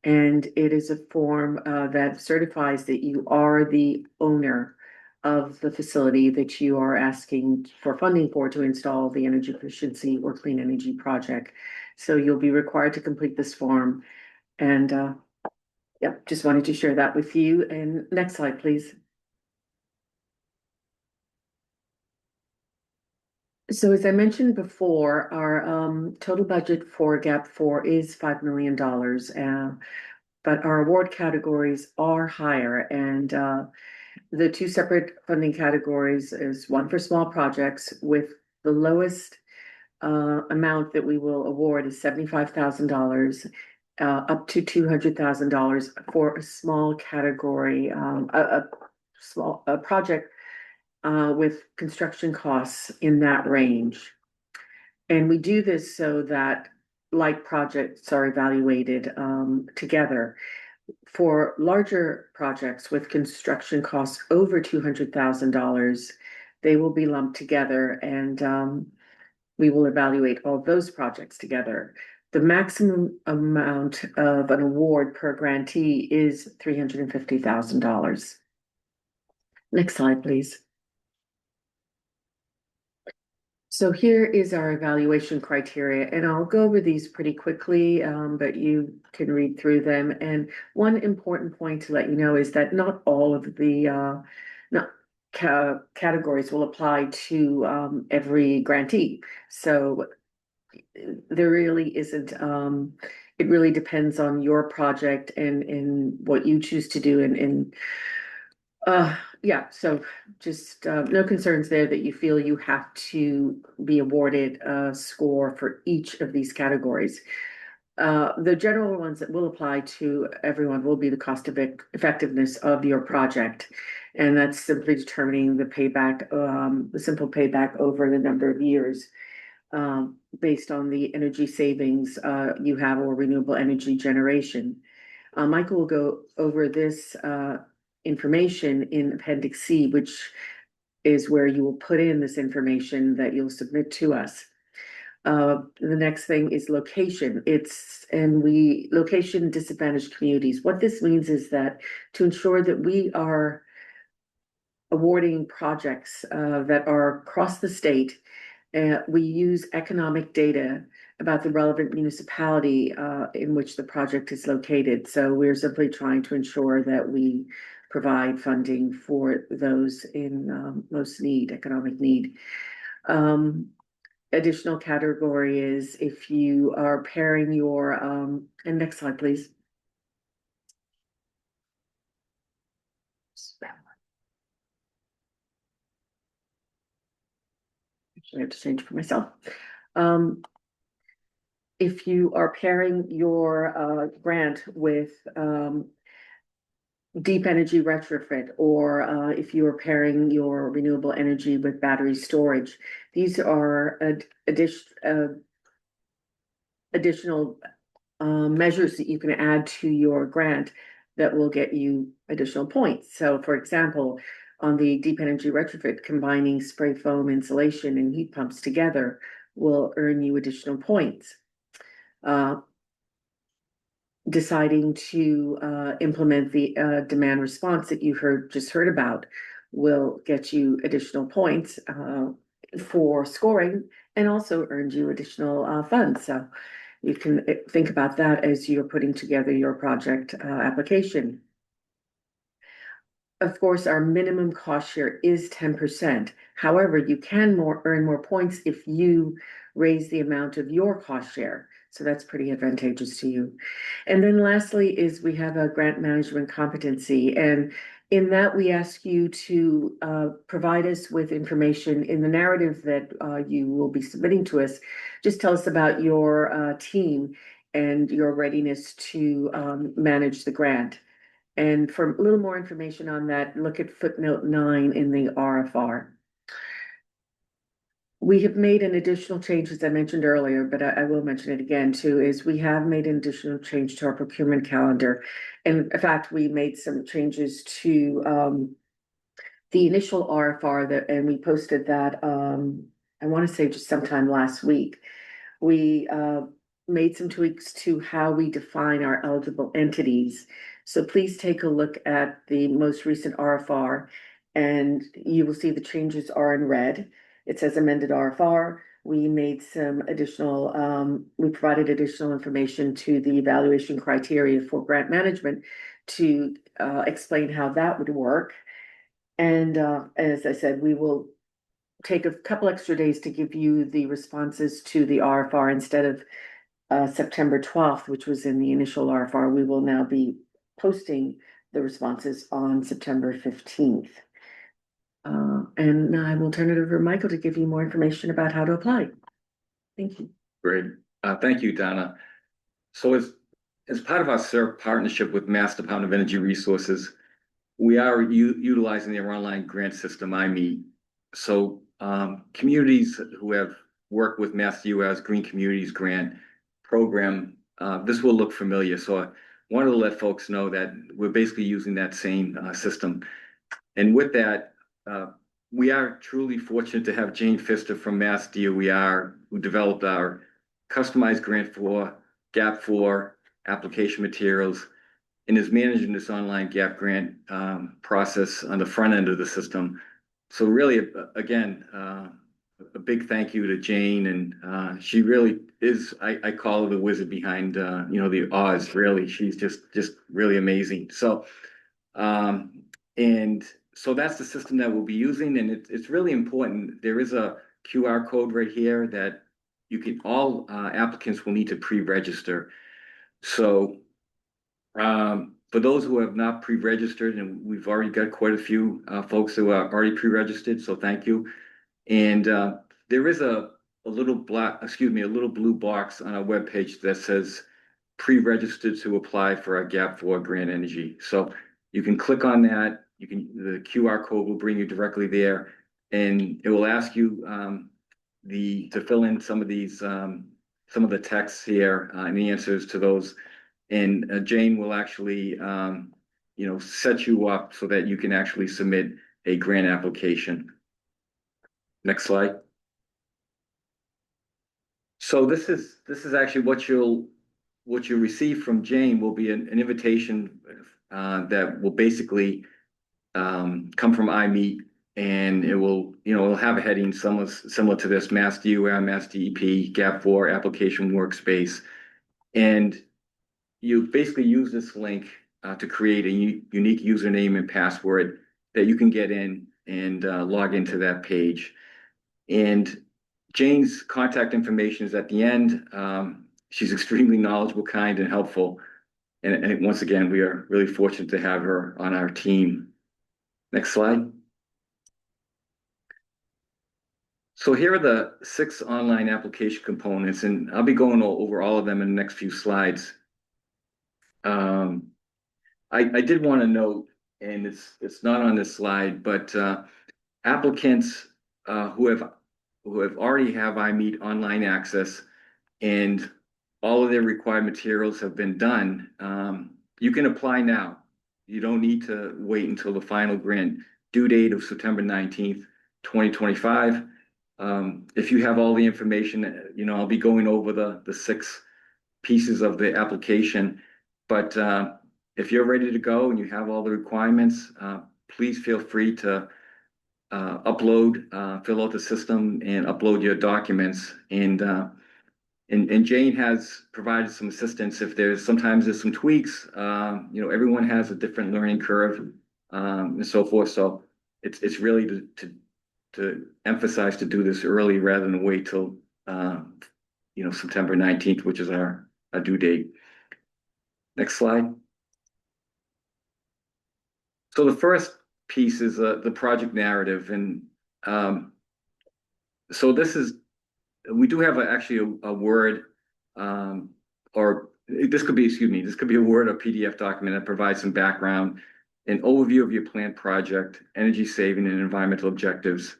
And it is a form that certifies that you are the owner of the facility that you are asking for funding for to install the energy efficiency or clean energy project. So you'll be required to complete this form. And just wanted to share that with you. And next slide, please. So as I mentioned before, our total budget for GAP 4 is $5 million, but our award categories are higher, and the two separate funding categories is one for small projects, with the lowest amount that we will award is $75,000, up to $200,000 for a small category, a project with construction costs in that range. And we do this so that like projects are evaluated together. For larger projects with construction costs over $200,000, they will be lumped together, and we will evaluate all those projects together. The maximum amount of an award per grantee is $350,000. Next slide, please. So here is our evaluation criteria, and I'll go over these pretty quickly, but you can read through them. And one important point to let you know is that not all of the categories will apply to every grantee. So there really isn't, it really depends on your project and what you choose to do and yeah, so just no concerns there that you feel you have to be awarded a score for each of these categories. The general ones that will apply to everyone will be the cost effectiveness of your project. And that's simply determining the payback, the simple payback over the number of years, based on the energy savings you have or renewable energy generation. Michael will go over this information in Appendix C, which is where you will put in this information that you'll submit to us. The next thing is location. Location disadvantaged communities. What this means is that to ensure that we are awarding projects that are across the state, we use economic data about the relevant municipality in which the project is located. So we're simply trying to ensure that we provide funding for those in most need, economic need. Additional category is if you are pairing your, and next slide, please. Actually, I have to change for myself. If you are pairing your grant with deep energy retrofit, or if you are pairing your renewable energy with battery storage, these are additional measures that you can add to your grant that will get you additional points. So for example, on the deep energy retrofit, combining spray foam insulation and heat pumps together will earn you additional points. Deciding to implement the demand response that you just heard about will get you additional points for scoring, and also earns you additional funds. So you can think about that as you're putting together your project application. Of course, our minimum cost share is 10%. However, you can earn more points if you raise the amount of your cost share. So that's pretty advantageous to you. And then lastly is we have a grant management competency. And in that, we ask you to provide us with information in the narrative that you will be submitting to us. Just tell us about your team and your readiness to manage the grant. And for a little more information on that, look at footnote 9 in the RFR. We have made an additional change, as I mentioned earlier, but I will mention it again too, is we have made an additional change to our procurement calendar. And in fact, we made some changes to the initial RFR and we posted that, I want to say just sometime last week. We made some tweaks to how we define our eligible entities. So please take a look at the most recent RFR and you will see the changes are in red. It says amended RFR. We made some additional, we provided additional information to the evaluation criteria for grant management to explain how that would work. And as I said, we will take a couple extra days to give you the responses to the RFR instead of September 12th, which was in the initial RFR. We will now be posting the responses on September 15th. And I will turn it over to Michael to give you more information about how to apply. Thank you. Great. Thank you, Donna. So as part of our SERP partnership with Mass Department of Energy Resources, we are utilizing their online grant system, iMeet. So communities who have worked with MassDEP's Green Communities Grant program, this will look familiar. So I wanted to let folks know that we're basically using that same system. And with that, we are truly fortunate to have Jane Pfister from MassDEP, who developed our customized grant for GAP 4 application materials and is managing this online GAP grant process on the front end of the system. So really, again, a big thank you to Jane, and she really is, I call her the wizard behind, the Oz, really. She's just really amazing. So, and so that's the system that we'll be using, and it's really important. There is a QR code right here that all applicants will need to pre-register. So For those who have not pre-registered, and we've already got quite a few folks who are already pre-registered, so thank you. And there is a little a little blue box on our webpage that says pre-registered to apply for our GAP4 grant energy. So you can click on that. The QR code will bring you directly there, and it will ask you to fill in some of the texts here and the answers to those. And Jane will actually set you up so that you can actually submit a grant application. Next slide. So this is actually what you'll receive from Jane will be an invitation that will basically come from iMeet, and it'll have a heading similar to this: MassDEP, MassDEP, GAP4 application workspace, and you basically use this link to create a unique username and password that you can get in and log into that page. And Jane's contact information is at the end. She's extremely knowledgeable, kind, and helpful. And once again, we are really fortunate to have her on our team. Next slide. So here are the 6 online application components, and I'll be going over all of them in the next few slides. I did want to note, and it's not on this slide, but applicants who already have iMeet online access and all of their required materials have been done, you can apply now. You don't need to wait until the final grant due date of September 19th, 2025. If you have all the information, I'll be going over the 6 pieces of the application. But if you're ready to go and you have all the requirements, please feel free to fill out the system and upload your documents. And Jane has provided some assistance if sometimes there's some tweaks. Everyone has a different learning curve and so forth. So it's really to emphasize to do this early rather than wait till September 19th, which is our due date. Next slide. So the first piece is the project narrative, and so we do have actually a Word, or this could be a Word or PDF document that provides some background, an overview of your planned project, energy saving, and environmental objectives.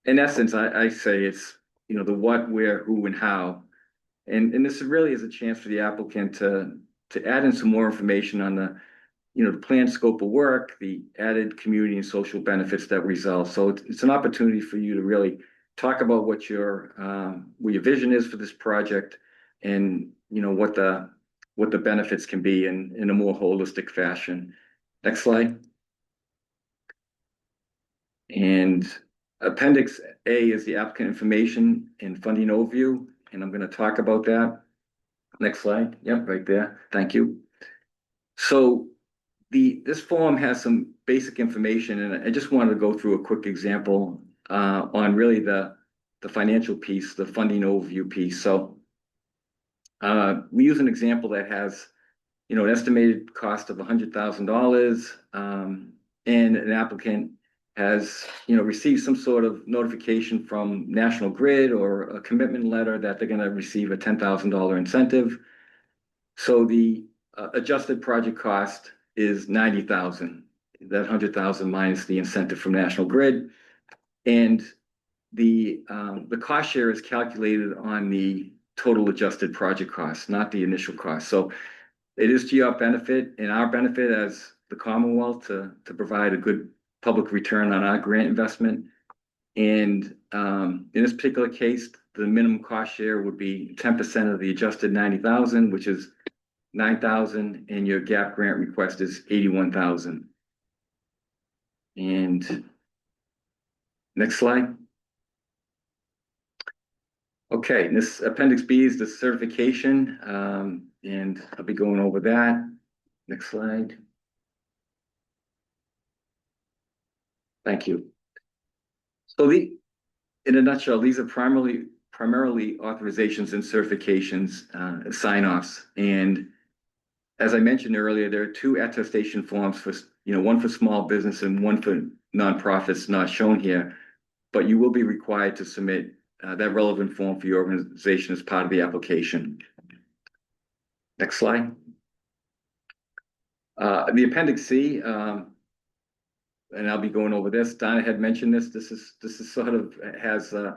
In essence, I say it's the what, where, who, and how, and this really is a chance for the applicant to add in some more information on the planned scope of work, the added community and social benefits that result. So it's an opportunity for you to really talk about what your vision is for this project, and what the benefits can be in a more holistic fashion. Next slide. And Appendix A is the applicant information and funding overview, and I'm going to talk about that. Next slide. Yep, right there. Thank you. So this form has some basic information, and I just wanted to go through a quick example on really the financial piece, the funding overview piece. So we use an example that has an estimated cost of $100,000, and an applicant has received some sort of notification from National Grid or a commitment letter that they're going to receive a $10,000 incentive. So the adjusted project cost is $90,000. That $100,000 minus the incentive from National Grid, and the cost share is calculated on the total adjusted project cost, not the initial cost. So it is to your benefit and our benefit as the Commonwealth to provide a good public return on our grant investment. And in this particular case, the minimum cost share would be 10% of the adjusted $90,000, which is $9,000, and your gap grant request is $81,000. And next slide. Okay, this Appendix B is the certification, and I'll be going over that. Next slide. Thank you. So in a nutshell, these are primarily authorizations and certifications, sign-offs, and as I mentioned earlier, there are two attestation forms for, one for small business and one for nonprofits not shown here. But you will be required to submit that relevant form for your organization as part of the application. Next slide. The Appendix C, and I'll be going over this. Donna had mentioned this. This is sort of has the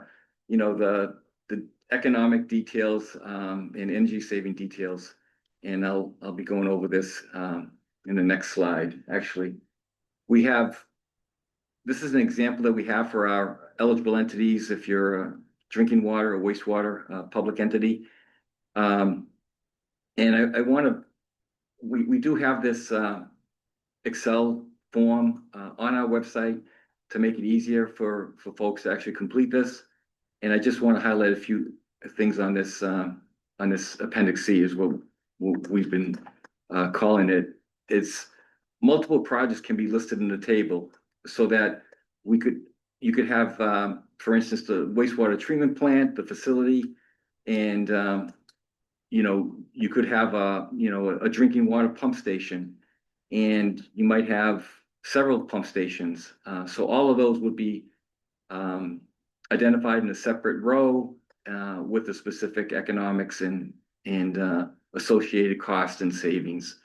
economic details and energy saving details, and I'll be going over this in the next slide. Actually, this is an example that we have for our eligible entities. If you're a drinking water or wastewater public entity, and we do have this Excel form on our website to make it easier for folks to actually complete this. And I just want to highlight a few things on this Appendix C is what we've been calling it. It's multiple projects can be listed in the table so that you could have, for instance, the wastewater treatment plant, the facility, and you could have a drinking water pump station, and you might have several pump stations. So all of those would be identified in a separate row with the specific economics and associated costs and savings.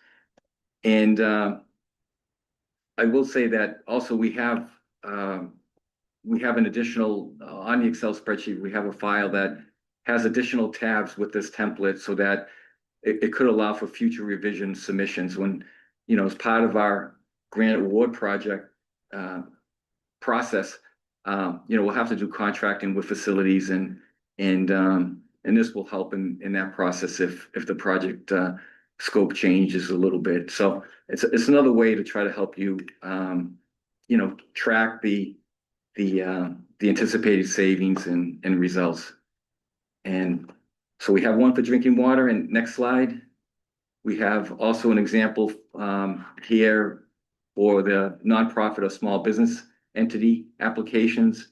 And I will say that also we have an additional on the Excel spreadsheet. We have a file that has additional tabs with this template so that it could allow for future revision submissions when, as part of our grant award project process, we'll have to do contracting with facilities and this will help in that process if the project scope changes a little bit. So it's another way to try to help you, track the anticipated savings and results. And so we have one for drinking water. And next slide, we have also an example here for the nonprofit or small business entity applications.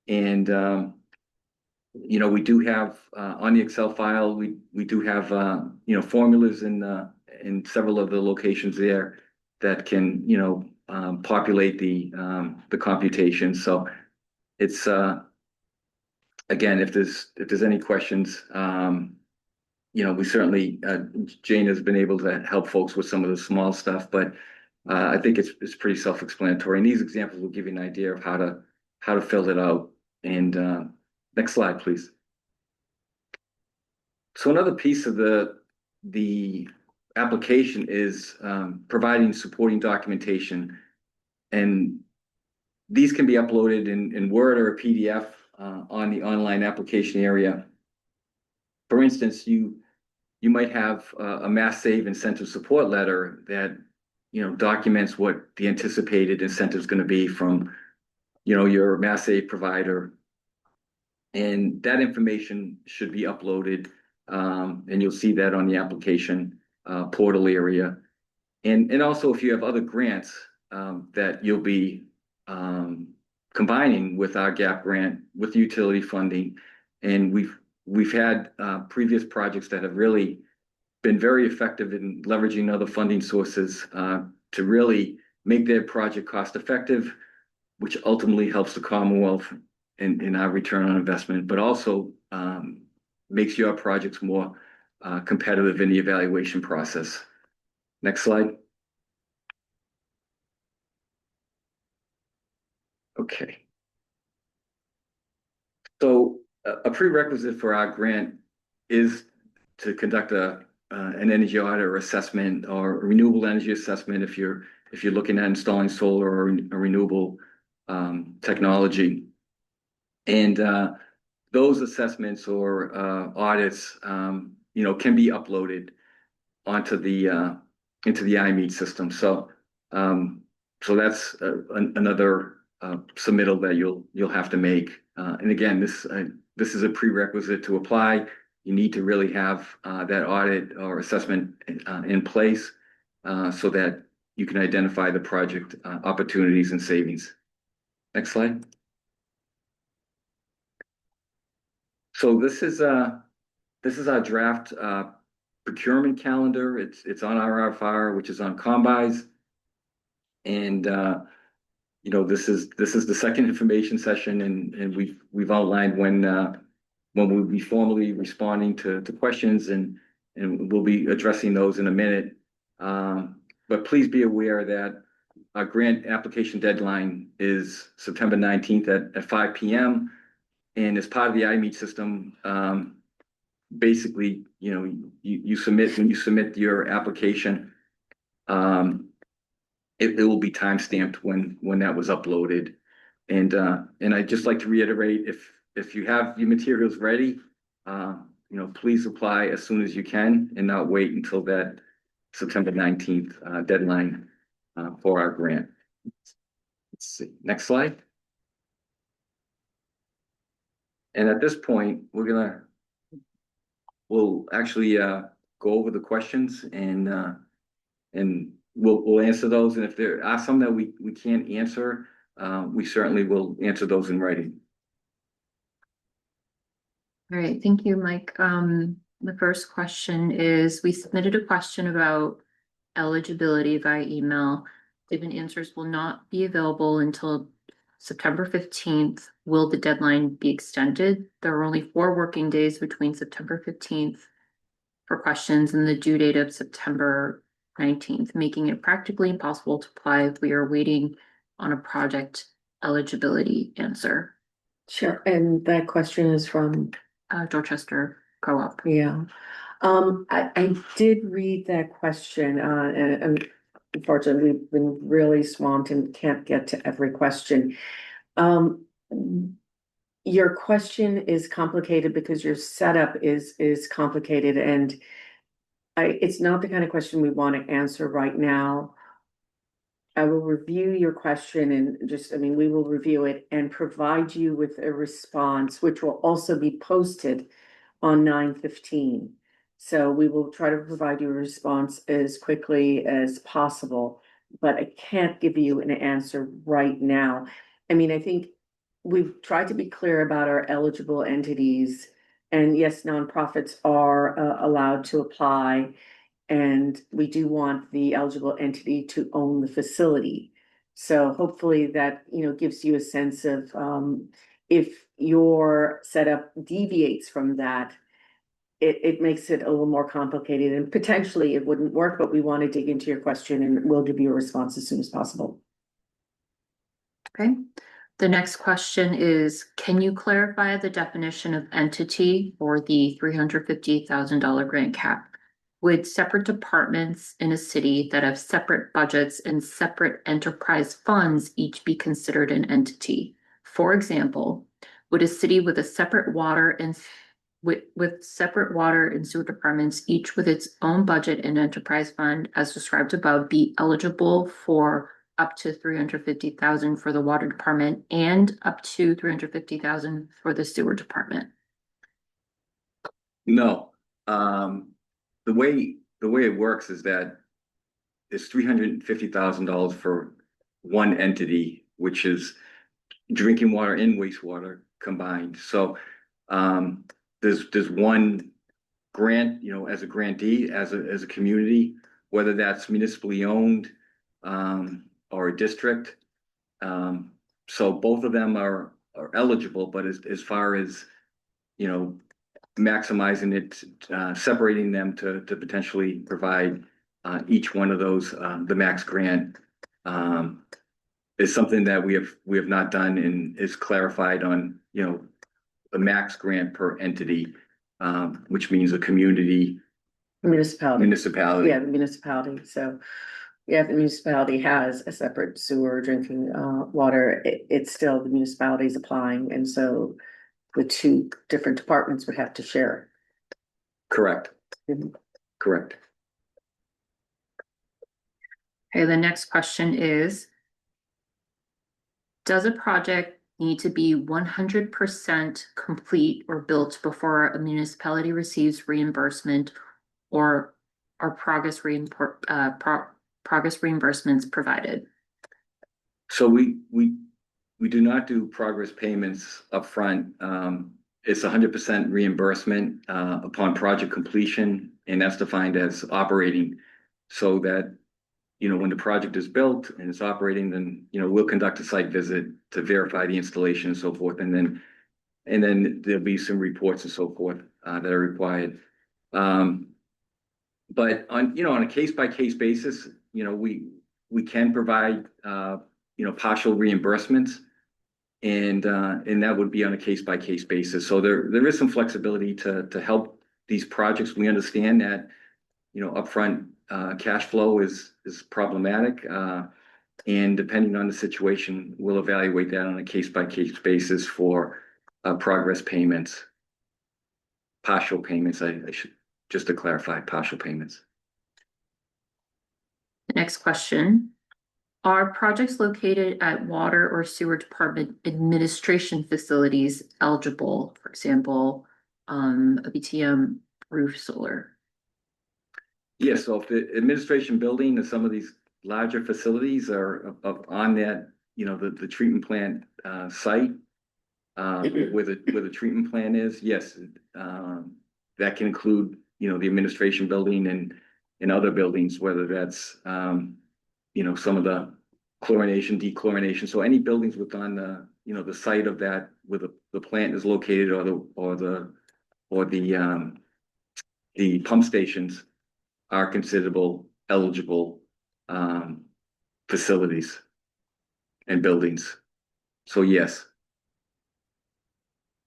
And we do have on the Excel file, we do have formulas in several of the locations there that can populate the computation. So it's again, if there's any questions, we certainly Jane has been able to help folks with some of the small stuff, but I think it's pretty self-explanatory. And these examples will give you an idea of how to fill it out. And next slide, please. So another piece of the application is providing supporting documentation, and these can be uploaded in Word or a PDF on the online application area. For instance, you might have a MassSave incentive support letter that documents what the anticipated incentive is going to be from your MassSave provider, and that information should be uploaded, and you'll see that on the application portal area. And also if you have other grants that you'll be combining with our GAP grant with utility funding, and we've had previous projects that have really been very effective in leveraging other funding sources to really make their project cost effective, which ultimately helps the Commonwealth in our return on investment, but also makes your projects more competitive in the evaluation process. Next slide. Okay. So a prerequisite for our grant is to conduct an energy audit or assessment or a renewable energy assessment if you're looking at installing solar or a renewable technology. And those assessments or audits, can be uploaded onto the into the iMeet system. So that's another submittal that you'll have to make. And again, this is a prerequisite to apply. You need to really have that audit or assessment in place so that you can identify the project opportunities and savings. Next slide. So this is our draft procurement calendar. It's on our RFR, which is on Combis. And this is the second information session, and we've outlined when we'll be formally responding to questions, and we'll be addressing those in a minute. But please be aware that our grant application deadline is September 19th at 5 p.m. And as part of the iMeet system, basically, you submit, when you submit your application, it will be timestamped when that was uploaded. And I'd just like to reiterate, if you have your materials ready, please apply as soon as you can and not wait until that September 19th deadline for our grant. Let's see, next slide. And at this point, we'll actually go over the questions, and we'll answer those. And if there are some that we can't answer, we certainly will answer those in writing. All right, thank you, Mike. The first question is, we submitted a question about eligibility via email. Given answers will not be available until September 15th. Will the deadline be extended? There are only 4 working days between September 15th for questions and the due date of September 19th, making it practically impossible to apply if we are waiting on a project eligibility answer. Sure, and that question is from Dorchester Co-op. Yeah. I did read that question, and unfortunately, we've been really swamped and can't get to every question. Your question is complicated because your setup is complicated, and it's not the kind of question we want to answer right now. I will review your question and we will review it and provide you with a response, which will also be posted on 9/15. So we will try to provide you a response as quickly as possible, but I can't give you an answer right now. I think we've tried to be clear about our eligible entities, and yes, nonprofits are allowed to apply. And we do want the eligible entity to own the facility. So hopefully that, gives you a sense of if your setup deviates from that, it makes it a little more complicated, and potentially it wouldn't work, but we want to dig into your question and we'll give you a response as soon as possible. Okay. The next question is, can you clarify the definition of entity for the $350,000 grant cap? Would separate departments in a city that have separate budgets and separate enterprise funds each be considered an entity? For example, would a city with a separate water and with separate water and sewer departments, each with its own budget and enterprise fund as described above, be eligible for up to $350,000 for the water department and up to $350,000 for the sewer department? No. The way it works is that it's $350,000 for one entity, which is drinking water and wastewater combined. So there's one grant, as a grantee, as a community, whether that's municipally owned or a district. So both of them are eligible, but as far as maximizing it, separating them to potentially provide each one of those the max grant is something that we have not done, and is clarified on the max grant per entity, which means a community municipality. Yeah, the municipality. So yeah, if the municipality has a separate sewer drinking water, it's still the municipality's applying, and so the 2 different departments would have to share. Correct. Correct. Okay, the next question is, does a project need to be 100% complete or built before a municipality receives reimbursement, or are progress reimbursements provided? So we do not do progress payments upfront. It's 100% reimbursement upon project completion and that's defined as operating, so that, when the project is built and it's operating, then, we'll conduct a site visit to verify the installation and so forth, and then there'll be some reports and so forth that are required. But on a case-by-case basis, we can provide, partial reimbursements, and that would be on a case-by-case basis. So there is some flexibility to help these projects. We understand that, upfront cash flow is problematic, and depending on the situation, we'll evaluate that on a case-by-case basis for progress payments, partial payments. I should, just to clarify, partial payments. The next question. Are projects located at water or sewer department administration facilities eligible, for example, a BTM roof solar? Yes, so if the administration building and some of these larger facilities are on that, the treatment plant site, where the treatment plant is, yes, that can include, the administration building and other buildings, whether that's, some of the chlorination, dechlorination. So any buildings within the site of that, where the plant is located, or the pump stations are considerable eligible facilities and buildings. So yes.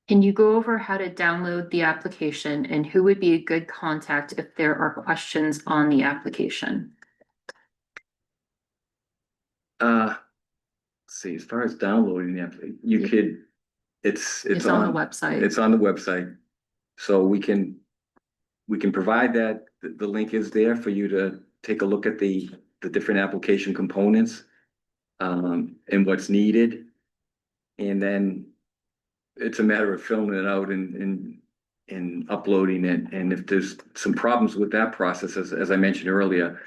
Can you go over how to download the application and who would be a good contact if there are questions on the application? Let's see, as far as downloading the you could, it's on the website. It's on the website. So we can provide that. The link is there for you to take a look at the different application components, and what's needed. And then it's a matter of filling it out and uploading it. And if there's some problems with that process, as I mentioned earlier,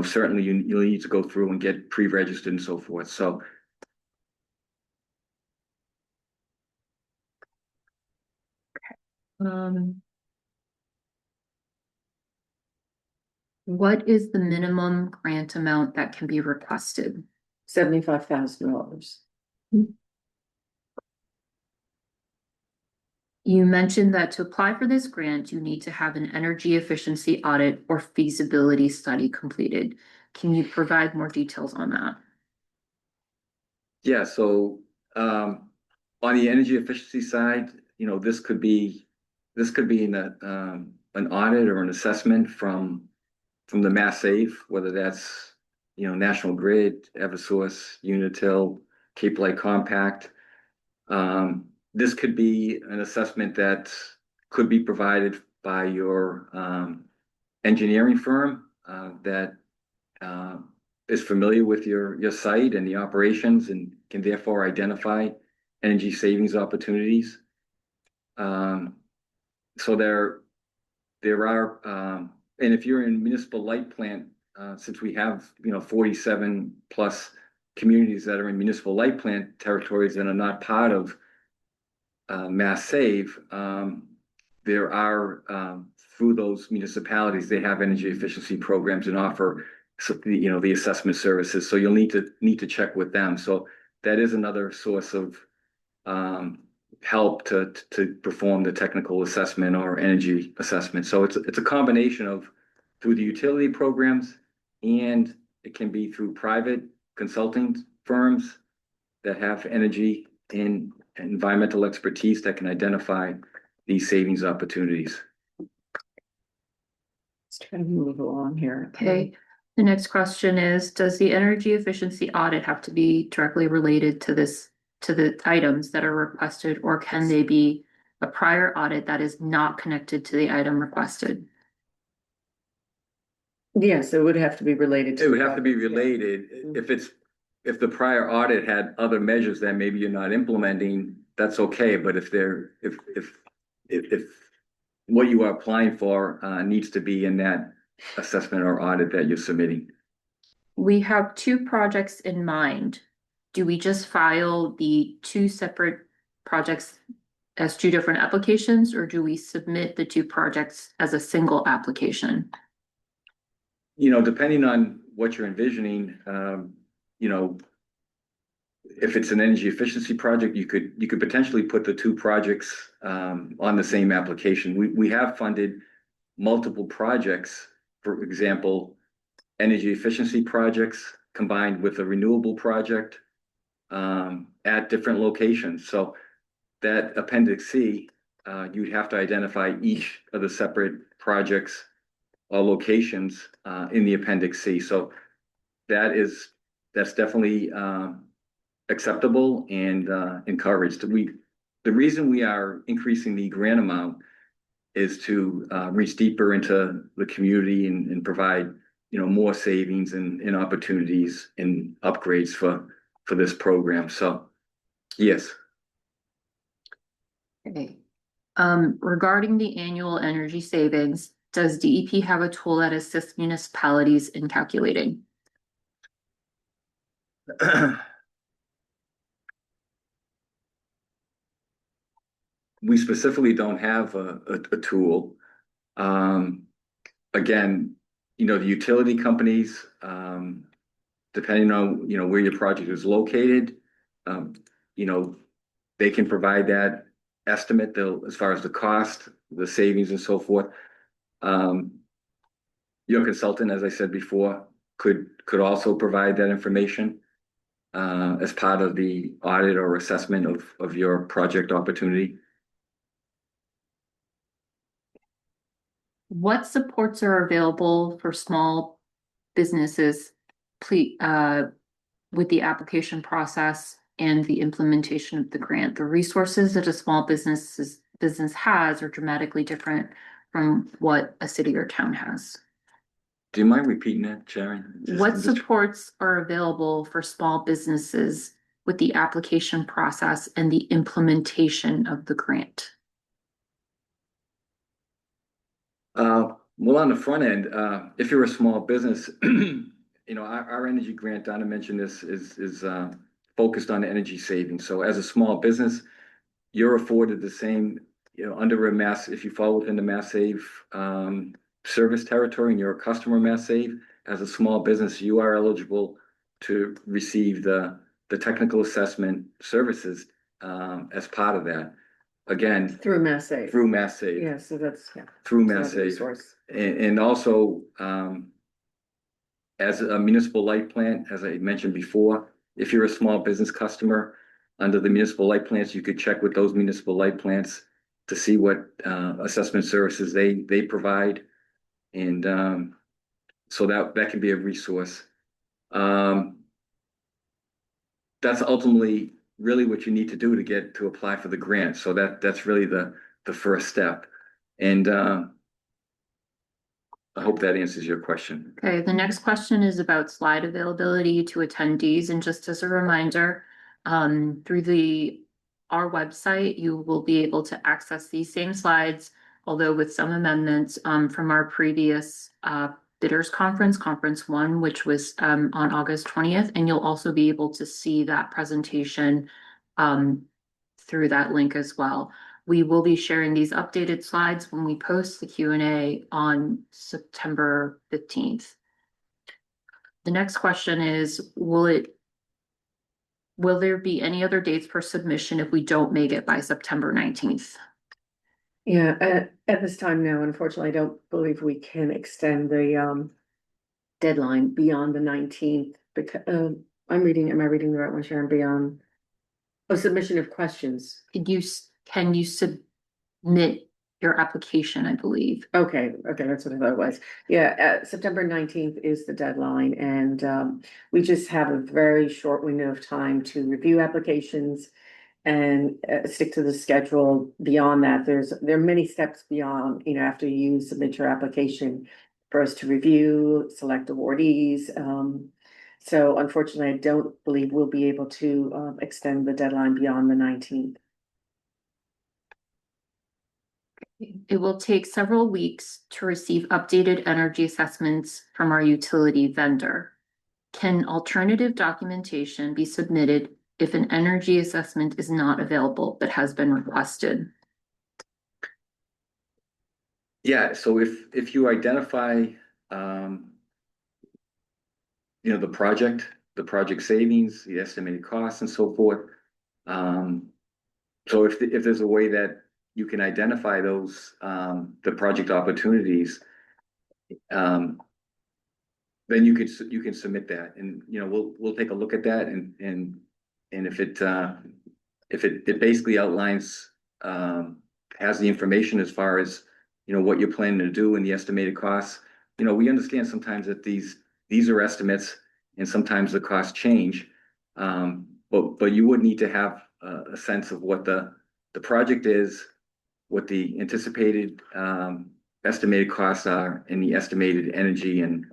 certainly you'll need to go through and get pre-registered and so forth. So. What is the minimum grant amount that can be requested? $75,000. You mentioned that to apply for this grant, you need to have an energy efficiency audit or feasibility study completed. Can you provide more details on that? Yeah, so on the energy efficiency side, this could be an audit or an assessment from the MassSAVE, whether that's National Grid, Eversource, Unitil, Cape Light Compact. This could be an assessment that could be provided by your engineering firm that is familiar with your site and the operations, and can therefore identify energy savings opportunities. So there are, and if you're in municipal light plant, since we have 47 plus communities that are in municipal light plant territories that are not part of MassSAVE, there are through those municipalities, they have energy efficiency programs and offer the assessment services. So you'll need to check with them. So that is another source of help to perform the technical assessment or energy assessment. So it's a combination of through the utility programs, and it can be through private consulting firms that have energy and environmental expertise that can identify these savings opportunities. Let's try to move along here. Okay. The next question is, does the energy efficiency audit have to be directly related to the items that are requested, or can they be a prior audit that is not connected to the item requested? Yes, it would have to be related to. It would have to be related. If the prior audit had other measures that maybe you're not implementing, that's okay. But if what you are applying for needs to be in that assessment or audit that you're submitting. We have two projects in mind. Do we just file the two separate projects as two different applications, or do we submit the two projects as a single application? Depending on what you're envisioning, if it's an energy efficiency project, you could potentially put the two projects on the same application. We have funded multiple projects, for example, energy efficiency projects combined with a renewable project at different locations. So that Appendix C, you'd have to identify each of the separate projects or locations in the Appendix C. So that's definitely acceptable and encouraged. The reason we are increasing the grant amount is to reach deeper into the community and provide more savings and opportunities and upgrades for this program. So yes. Okay. Regarding the annual energy savings, does DEP have a tool that assists municipalities in calculating? We specifically don't have a tool. Again, the utility companies, depending on, where your project is located, they can provide that estimate as far as the cost, the savings and so forth. Your consultant, as I said before, could also provide that information as part of the audit or assessment of your project opportunity. What supports are available for small businesses, with the application process and the implementation of the grant? The resources that a small business has are dramatically different from what a city or town has. Do you mind repeating that, Sharon? What supports are available for small businesses with the application process and the implementation of the grant? Well, on the front end, if you're a small business, our energy grant, Donna mentioned this, is focused on energy savings. So as a small business, you're afforded the same, under if you fall within the Mass Save service territory and you're a customer Mass Save, as a small business, you are eligible to receive the technical assessment services as part of that. Again, Through MassSave. through Mass Save. Yeah, so that's, Through another Mass Save. resource. And also, as a municipal light plant, as I mentioned before, if you're a small business customer under the municipal light plants, you could check with those municipal light plants to see what assessment services they provide. And so that can be a resource. That's ultimately really what you need to do to apply for the grant. So that's really the first step. And I hope that answers your question. Okay, the next question is about slide availability to attendees. And just as a reminder, through our website, you will be able to access these same slides, although with some amendments from our previous bidders conference 1, which was on August 20th. And you'll also be able to see that presentation through that link as well. We will be sharing these updated slides when we post the Q&A on September 15th. The next question is, will there be any other dates for submission if we don't make it by September 19th? Yeah, at this time now, unfortunately, I don't believe we can extend the deadline beyond the 19th because am I reading the right one, Sharon? Beyond submission of questions. Can you submit your application, I believe? Okay, that's what I thought it was. Yeah, September 19th is the deadline, and we just have a very short window of time to review applications and stick to the schedule. Beyond that, there are many steps beyond, after you submit your application for us to review, select awardees. So unfortunately, I don't believe we'll be able to extend the deadline beyond the 19th. It will take several weeks to receive updated energy assessments from our utility vendor. Can alternative documentation be submitted if an energy assessment is not available but has been requested? Yeah, so if you identify, the project savings, the estimated costs and so forth. So if there's a way that you can identify those, the project opportunities, then you can submit that, and we'll take a look at that, and if it basically outlines, has the information as far as what you're planning to do and the estimated costs. We understand sometimes that these are estimates, and sometimes the costs change, but you would need to have a sense of what the project is, what the anticipated estimated costs are, and the estimated energy and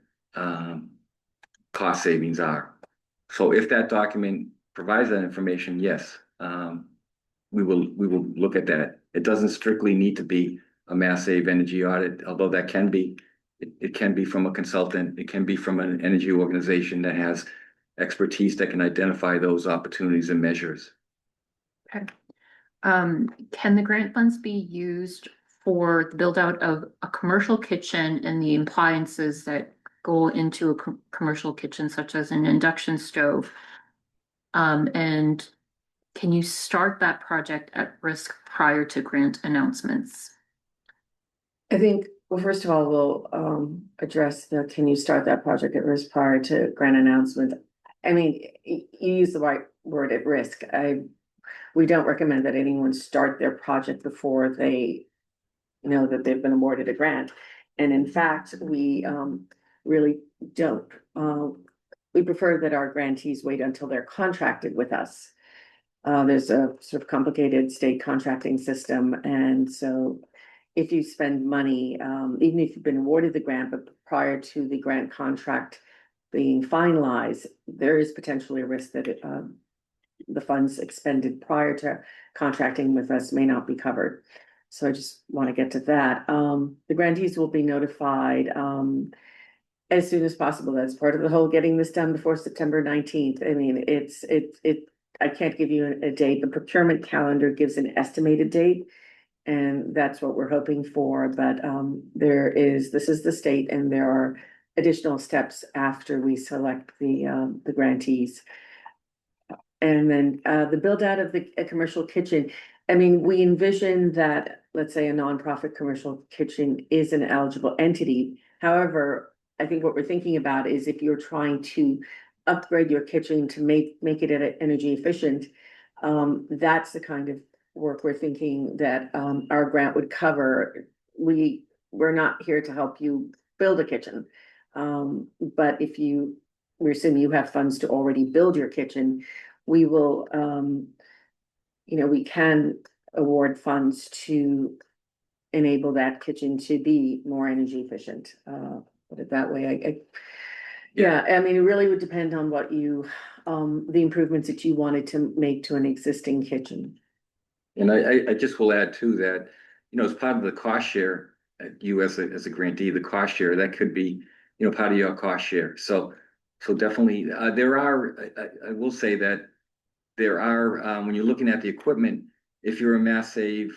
cost savings are. So if that document provides that information, yes, we will look at that. It doesn't strictly need to be a Mass Save energy audit, although that can be. It can be from a consultant. It can be from an energy organization that has expertise that can identify those opportunities and measures. Okay. Can the grant funds be used for the build out of a commercial kitchen and the appliances that go into a commercial kitchen, such as an induction stove? And can you start that project at risk prior to grant announcements? I think, well, first of all, we'll address the, can you start that project at risk prior to grant announcement? I mean, you use the right word, at risk. We don't recommend that anyone start their project before they know that they've been awarded a grant. And in fact, we really don't. We prefer that our grantees wait until they're contracted with us. There's a sort of complicated state contracting system, and so if you spend money, even if you've been awarded the grant, but prior to the grant contract being finalized, there is potentially a risk that the funds expended prior to contracting with us may not be covered. So I just want to get to that. The grantees will be notified as soon as possible. That's part of the whole getting this done before September 19th. I mean, I can't give you a date. The procurement calendar gives an estimated date, and that's what we're hoping for. But this is the state, and there are additional steps after we select the grantees. And then the build out of a commercial kitchen. I mean, we envision that, let's say, a nonprofit commercial kitchen is an eligible entity. However, I think what we're thinking about is if you're trying to upgrade your kitchen to make it energy efficient, that's the kind of work we're thinking that our grant would cover. We're not here to help you build a kitchen, but we assume you have funds to already build your kitchen. We will, we can award funds to enable that kitchen to be more energy efficient. Put it that way. I mean, it really would depend on what the improvements that you wanted to make to an existing kitchen. And I just will add too that, as part of the cost share, you as a grantee, the cost share, that could be, part of your cost share. So definitely, I will say that there are, when you're looking at the equipment, if you're a Mass Save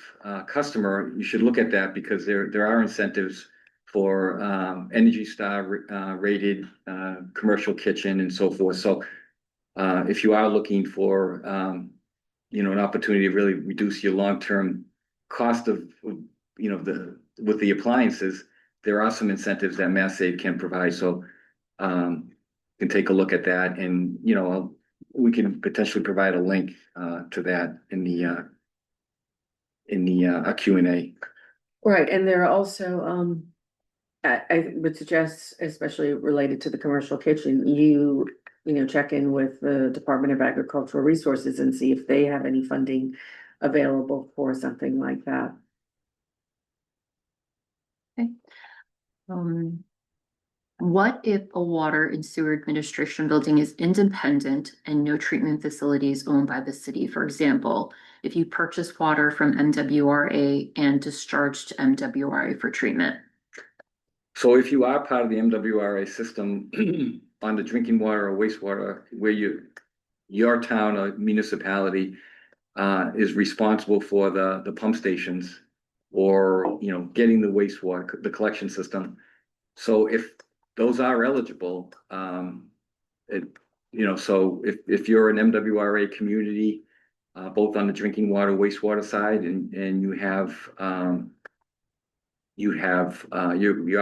customer, you should look at that, because there are incentives for Energy Star rated commercial kitchen and so forth. So if you are looking for an opportunity to really reduce your long-term cost of with the appliances, there are some incentives that Mass Save can provide. So you can take a look at that, and we can potentially provide a link to that in the Q&A. Right, and there are also I would suggest, especially related to the commercial kitchen, you check in with the Department of Agricultural Resources and see if they have any funding available for something like that. Okay. What if a water and sewer administration building is independent and no treatment facility is owned by the city? For example, if you purchase water from MWRA and discharge to MWRA for treatment. So if you are part of the MWRA system on the drinking water or wastewater, where your town or municipality is responsible for the pump stations or, getting the wastewater, the collection system. So if those are eligible, it, so if you're an MWRA community, both on the drinking water, wastewater side, and you're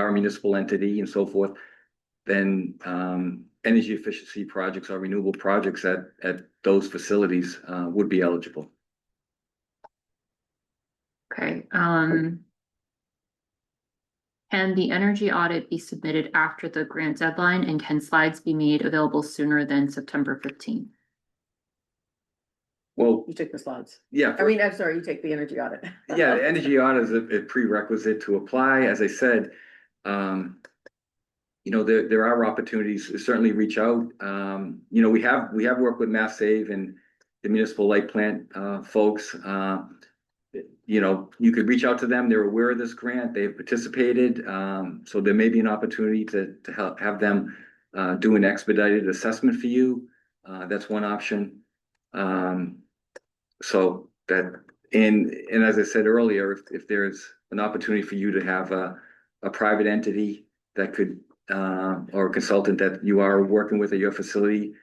a municipal entity and so forth, then energy efficiency projects or renewable projects at those facilities would be eligible. Okay, can the energy audit be submitted after the grant deadline, and can slides be made available sooner than September 15th? Well, You take the slides. yeah. I mean, I'm sorry, you take the energy audit. Yeah, the energy audit is a prerequisite to apply. As I said, there are opportunities to certainly reach out. We have worked with Mass Save and the municipal light plant folks. You could reach out to them. They're aware of this grant. They've participated. So there may be an opportunity to help have them do an expedited assessment for you. That's one option. So that, and as I said earlier, if there's an opportunity for you to have a private entity that could, or a consultant that you are working with at your facility,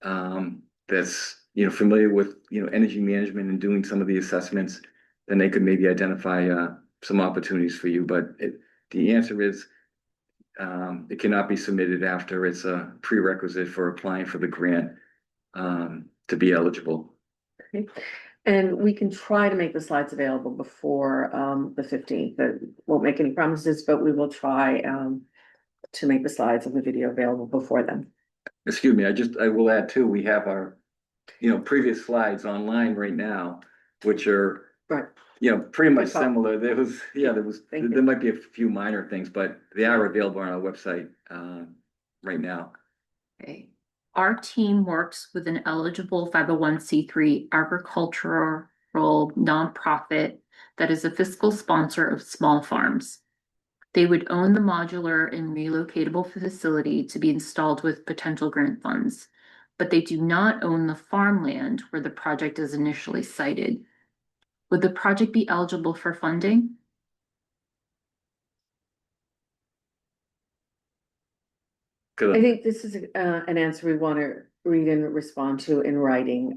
that's, familiar with, energy management and doing some of the assessments, then they could maybe identify some opportunities for you. But the answer is, it cannot be submitted after it's a prerequisite for applying for the grant to be eligible. Okay. And we can try to make the slides available before the 15th. But won't make any promises, but we will try to make the slides and the video available before then. Excuse me, I will add too, we have our, previous slides online right now, which are, Right. pretty much Good call. similar. There Thank might be a few minor things, but they are available on our website right now. Okay. Our team works with an eligible 501c3 agricultural nonprofit that is a fiscal sponsor of small farms. They would own the modular and relocatable facility to be installed with potential grant funds, but they do not own the farmland where the project is initially sited. Would the project be eligible for funding? I think this is an answer we want to read and respond to in writing.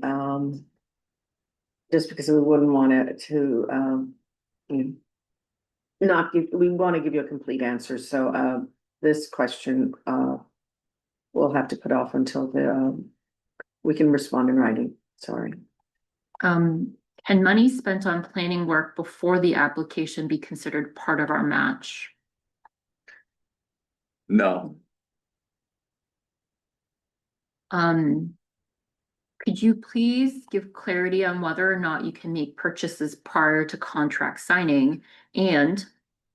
Just because we wouldn't want to not give, we want to give you a complete answer. So this question we'll have to put off until we can respond in writing. Sorry. Can money spent on planning work before the application be considered part of our match? No. Could you please give clarity on whether or not you can make purchases prior to contract signing? And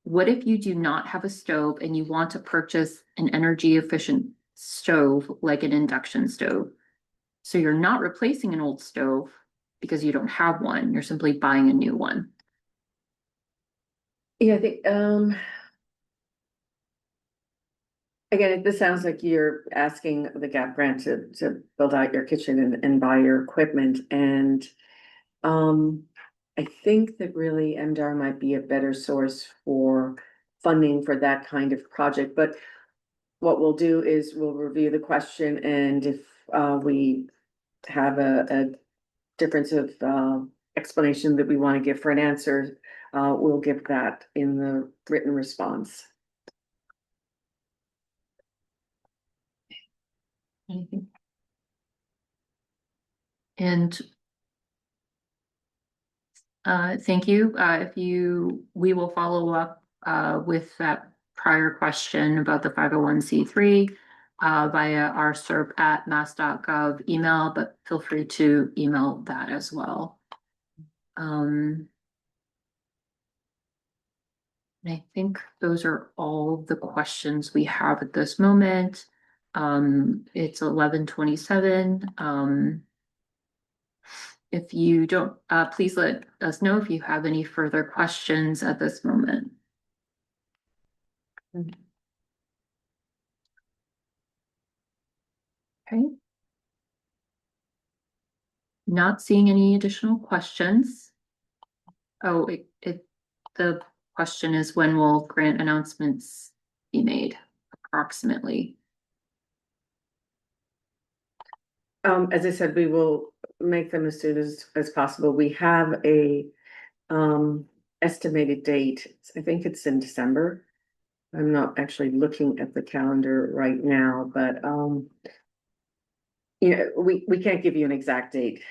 what if you do not have a stove and you want to purchase an energy efficient stove like an induction stove? So you're not replacing an old stove because you don't have one, you're simply buying a new one. Yeah, I think again, this sounds like you're asking the GAP grant to build out your kitchen and buy your equipment. And I think that really MDR might be a better source for funding for that kind of project. But what we'll do is we'll review the question, and if we have a difference of explanation that we want to give for an answer, we'll give that in the written response. Anything? And thank you. We will follow up with that prior question about the 501c3 via our serp@mass.gov email, but feel free to email that as well. And I think those are all the questions we have at this moment. It's 11:27. If you don't, please let us know if you have any further questions at this moment. Okay. Not seeing any additional questions. Oh, the question is, when will grant announcements be made approximately? As I said, we will make them as soon as possible. We have a estimated date. I think it's in December. I'm not actually looking at the calendar right now, but you know, we can't give you an exact date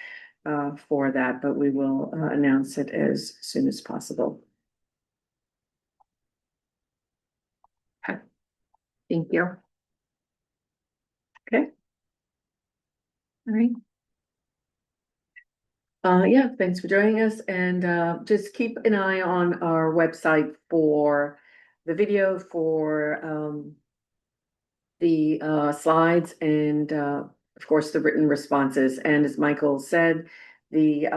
for that, but we will announce it as soon as possible. Thank you. Okay. All right. Yeah, thanks for joining us, and just keep an eye on our website for the video, for the slides, and of course the written responses. And as Michael said, the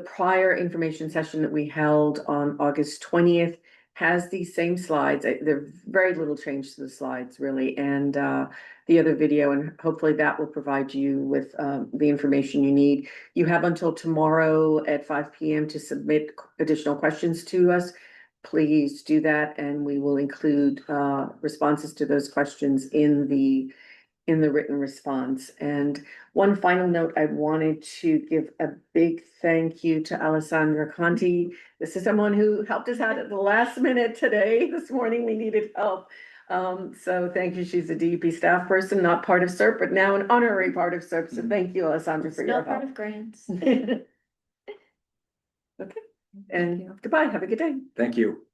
prior information session that we held on August 20th has these same slides. There's very little change to the slides, really, and the other video, and hopefully that will provide you with the information you need. You have until tomorrow at 5 p.m. to submit additional questions to us. Please do that, and we will include responses to those questions in the written response. And one final note, I wanted to give a big thank you to Alessandra Conti. This is someone who helped us out at the last minute today. This morning we needed help. So thank you. She's a DEP staff person, not part of SERP, but now an honorary part of SERP. So thank you, Alessandra, for your Still part help. of grants. Okay. And goodbye. Have a good day. Thank you.